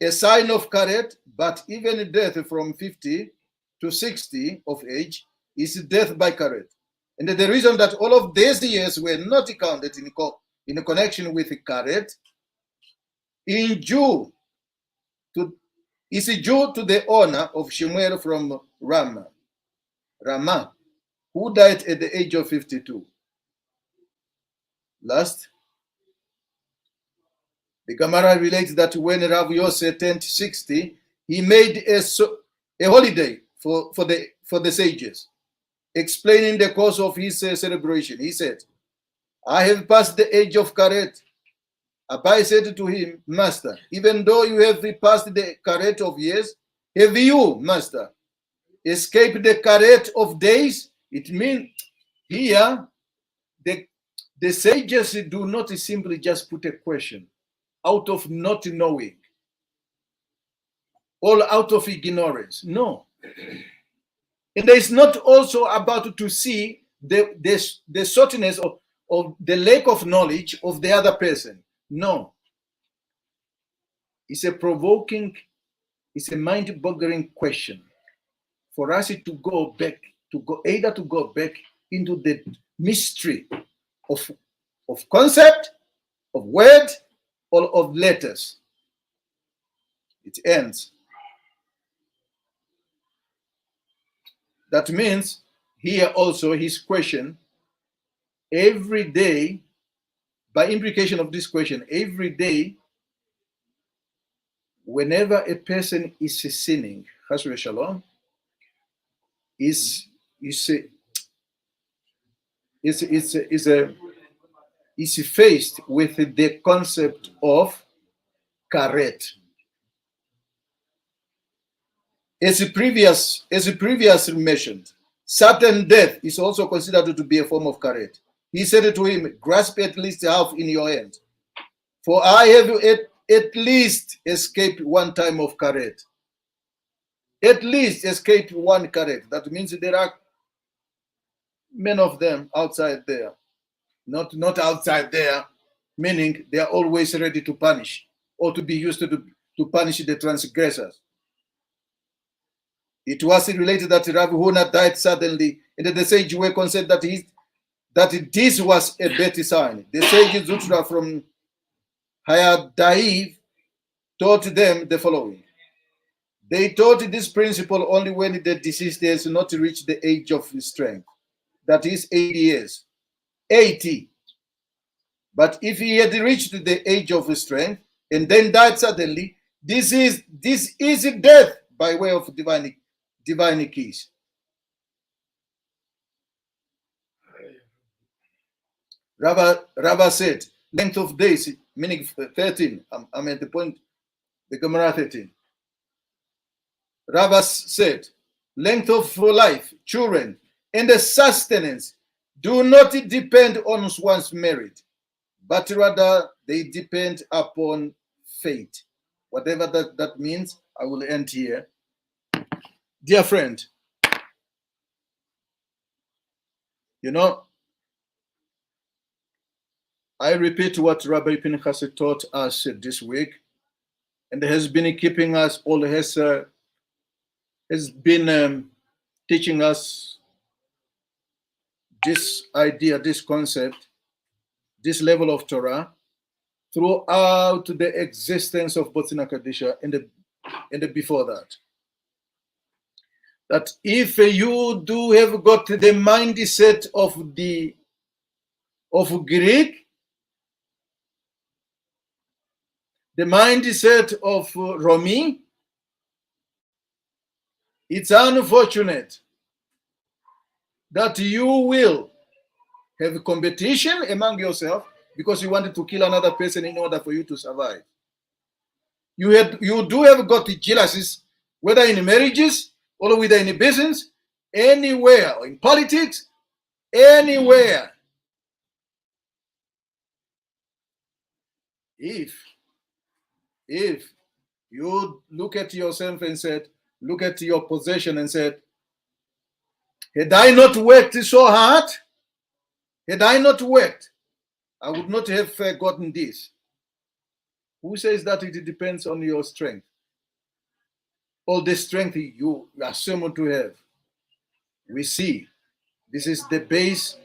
S1: a sign of karet, but even death from 50 to 60 of age is death by karet. And the reason that all of these years were not counted in a connection with karet is due to the honor of Shemuel from Ramah, who died at the age of 52. Last, the Gemara relates that when Rav Yosef turned 60, he made a holiday for the sages, explaining the cause of his celebration. He said, I have passed the age of karet. Abai said to him, Master, even though you have passed the karet of years, have you, Master, escaped the karet of days? It means here, the sages do not simply just put a question out of not knowing or out of ignorance. No. And it's not also about to see the shortness of the lack of knowledge of the other person. No. It's a provoking, it's a mind-boggling question for us to go back, to go back into the mystery of concept, of word, or of letters. It ends. That means here also his question, every day, by implication of this question, every day, whenever a person is sinning, Chas v'shalom, is faced with the concept of karet. As previous mentioned, certain death is also considered to be a form of karet. He said to him, grasp at least half in your hand, for I have at least escaped one time of karet. At least escaped one karet. That means there are many of them outside there. Not outside there, meaning they are always ready to punish or to be used to punish the transgressors. It was related that Rabbi Huna died suddenly, and the sage were concerned that this was a better sign. The sage Zutra from Hayadaiv taught them the following. They taught this principle only when the deceased has not reached the age of strength, that is 80 years. 80. But if he had reached the age of strength and then died suddenly, this is death by way of divine keys. Rava said, length of days, meaning 13. I'm at the point, the Gemara 13. Rava said, length of life, children, and the sustenance do not depend on one's merit, but rather they depend upon fate. Whatever that means, I will end here. Dear friend, I repeat what Rabbi Pinchas taught us this week, and has been keeping us, all has been teaching us this idea, this concept, this level of Torah throughout the existence of Botzina Kadisha and before that. That if you do have got the mindset of Greek, the mindset of Romi, it's unfortunate that you will have competition among yourself because you wanted to kill another person in order for you to survive. You do have got the jealousies, whether in marriages or whether in business, anywhere, or in politics, anywhere. If you look at yourself and said, look at your possession and said, had I not worked so hard, had I not worked, I would not have gotten this. Who says that it depends on your strength? All the strength you assume to have. We see this is the base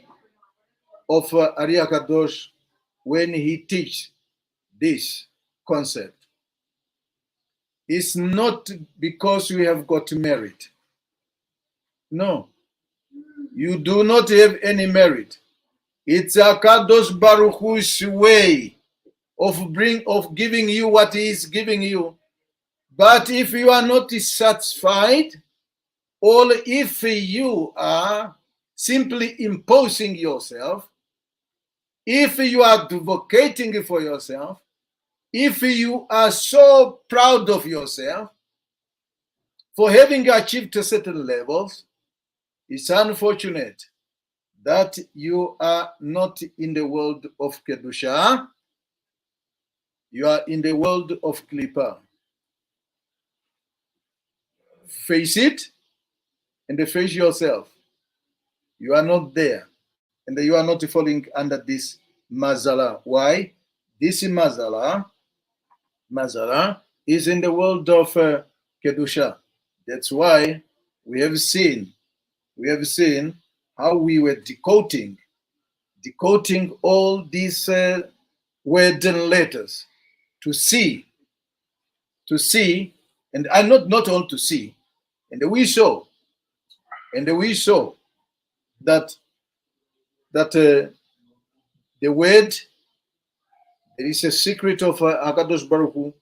S1: of Ariya Kadosh when he teaches this concept. It's not because you have got married. No, you do not have any merit. It's a Kadosh Baruch Hu's way of giving you what he is giving you. But if you are not satisfied, or if you are simply imposing yourself, if you are advocating for yourself, if you are so proud of yourself for having achieved certain levels, it's unfortunate that you are not in the world of Kedusha, you are in the world of Klippa. Face it and face yourself. You are not there, and you are not falling under this mazala. Why? This mazala is in the world of Kedusha. That's why we have seen how we were decoding all these words and letters to see, and not all to see, and we saw that the word, there is a secret of Hakadosh Baruch Hu.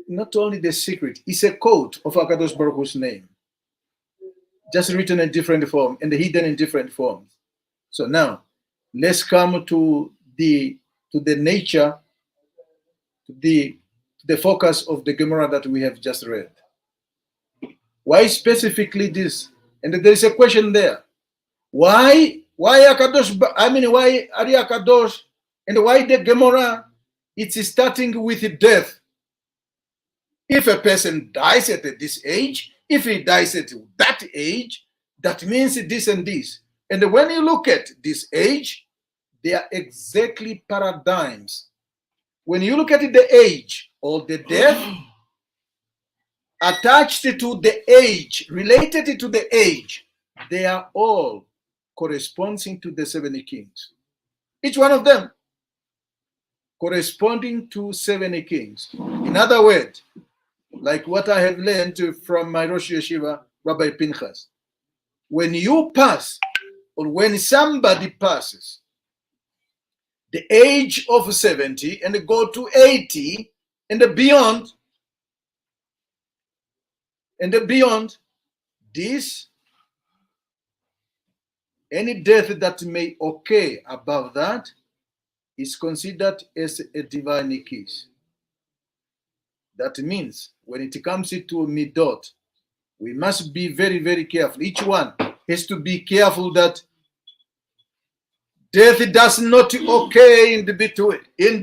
S1: Not only the secret, it's a code of Hakadosh Baruch Hu's name, just written in different form and hidden in different forms. So now, let's come to the nature, to the focus of the Gemara that we have just read. Why specifically this? And there is a question there. Why Hakadosh? Why Ariya Kadosh? And why the Gemara? It's starting with death. If a person dies at this age, if he dies at that age, that means this and this. And when you look at this age, they are exactly paradigms. When you look at the age or the death, attached to the age, related to the age, they are all corresponding to the 70 kings. Each one of them corresponding to 70 kings. In other words, like what I have learned from my Rosh Yeshiva, Rabbi Pinchas, when you pass, or when somebody passes the age of 70 and go to 80 and beyond, this, any death that may occur above that is considered as a divine kiss. That means when it comes to midot, we must be very, very careful. Each one has to be careful that death does not occur in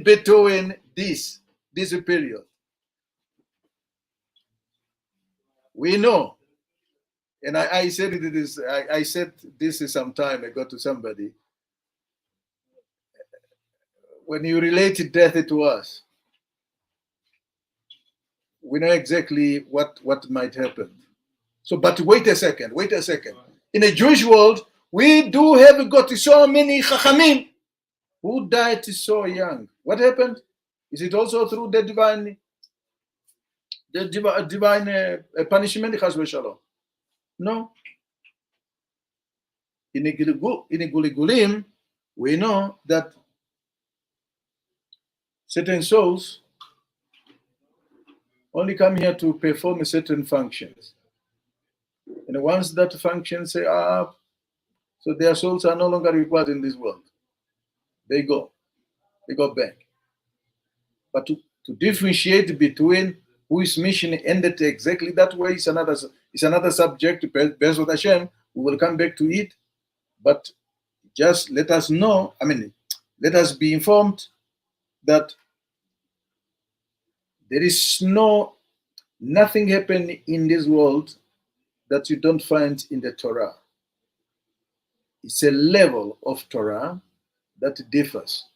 S1: between this period. We know, and I said this. I said this some time ago to somebody. When you relate death to us, we know exactly what might happen. So, but wait a second. In a Jewish world, we do have got so many chachamim who died so young. What happened? Is it also through the divine punishment? Chas v'shalom? No. In Guligulim, we know that certain souls only come here to perform certain functions. And once that function say, So their souls are no longer required in this world. They go back. But to differentiate between who is mission ended exactly that way is another subject. Based on Hashem, we will come back to it. But just let us know. Let us be informed that there is nothing happen in this world that you don't find in the Torah. It's a level of Torah that differs.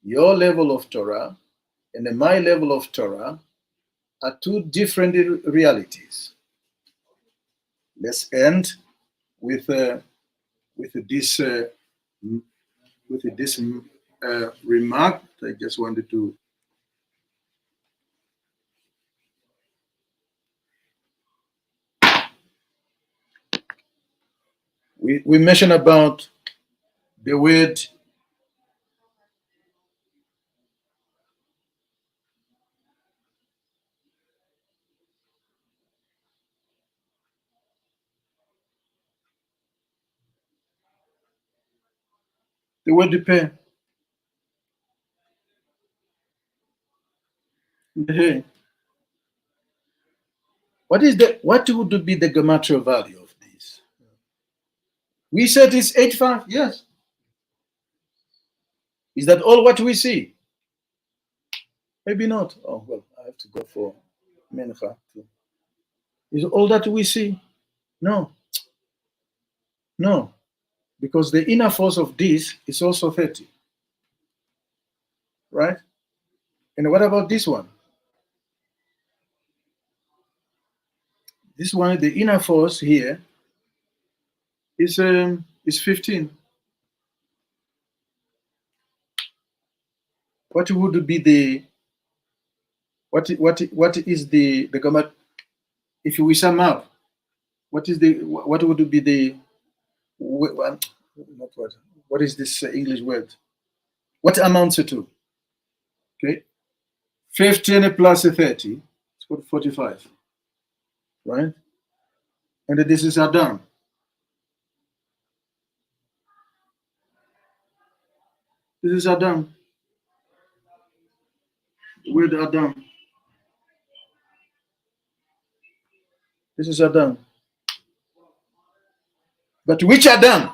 S1: Your level of Torah and my level of Torah are two different realities. Let's end with this remark. I just wanted to. We mentioned about the word depend. What would be the gematria value of this? We said it's 85. Yes. Is that all what we see? Maybe not. Oh well, I have to go for Mencha too. Is all that we see? No. No. Because the inner force of this is also 30. Right? And what about this one? This one, the inner force here is 15. What would be the what is the gamma? If we sum up, what would be the not what is this English word? What amounts it to? Okay, 15 plus 30, it's 45, right? And this is Adam. This is Adam. Word Adam. This is Adam. But which Adam?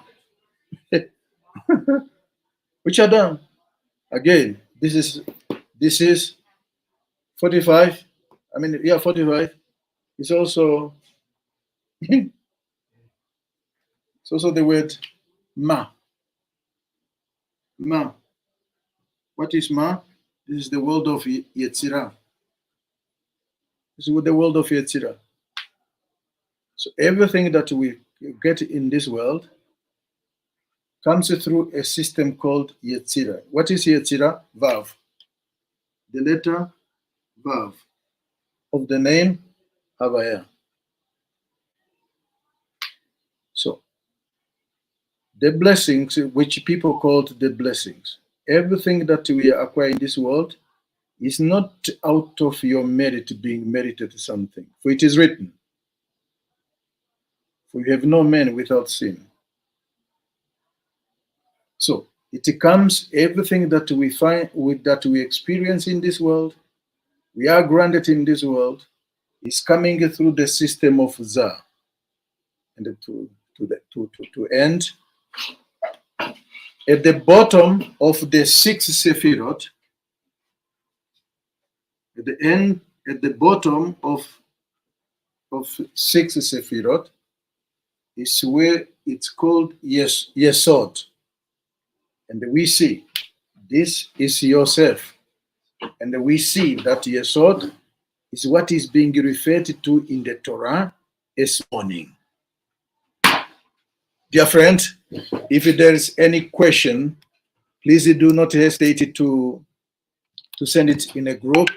S1: Which Adam? Again, this is 45. 45. It's also it's also the word ma. Ma. What is ma? This is the world of Yetzirah. This is the world of Yetzirah. So everything that we get in this world comes through a system called Yetzirah. What is Yetzirah? Vav. The letter Vav of the name Havaya. So the blessings, which people called the blessings, everything that we acquire in this world is not out of your merit being merited something. For it is written, for you have no man without sin. So it comes, everything that we find, that we experience in this world, we are granted in this world, is coming through the system of Zah. And to end at the bottom of the 6 Sephirot, at the bottom of 6 Sephirot is where it's called Yesod. And we see this is yourself. And we see that Yesod is what is being referred to in the Torah as morning. Dear friend, if there is any question, please do not hesitate to send it in a group.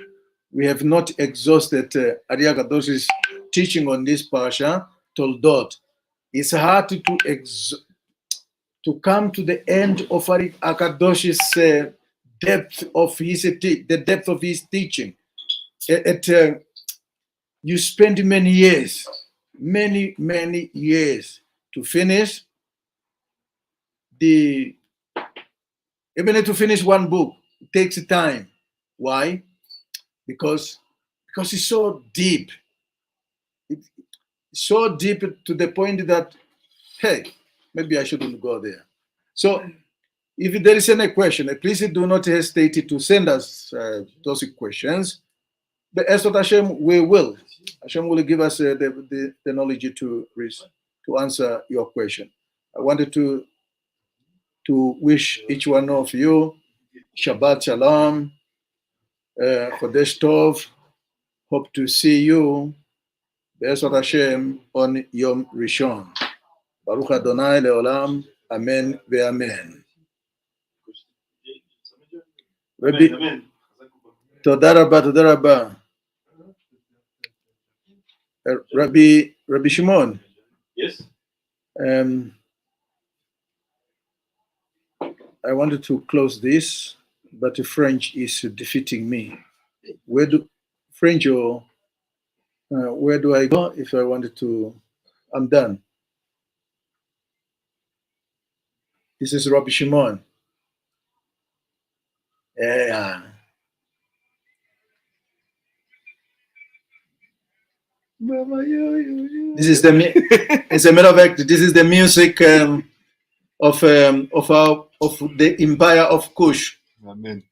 S1: We have not exhausted Ariya Kadoshi's teaching on this Parashat Toldot. It's hard to come to the end of Ariya Kadoshi's depth of his teaching. You spend many years to finish. even to finish one book, it takes time. Why? Because it's so deep. It's so deep to the point that, hey, maybe I shouldn't go there. So if there is any question, please do not hesitate to send us those questions. But as what Hashem, we will. Hashem will give us the knowledge to answer your question. I wanted to wish each one of you Shabbat Shalom, Chodesh Tov. Hope to see you, Be'ezrat Hashem, on Yom Rishon. Baruch Adonai Leolam, Amen ve'amen. Rabbi, תודה רבה. Rabbi Shimon.
S3: Yes.
S1: I wanted to close this, but the French is defeating me. Where do I go if I wanted to? I'm done. This is Rabbi Shimon. Yeah. This is as a matter of fact, this is the music of the empire of Kush.
S2: Amen.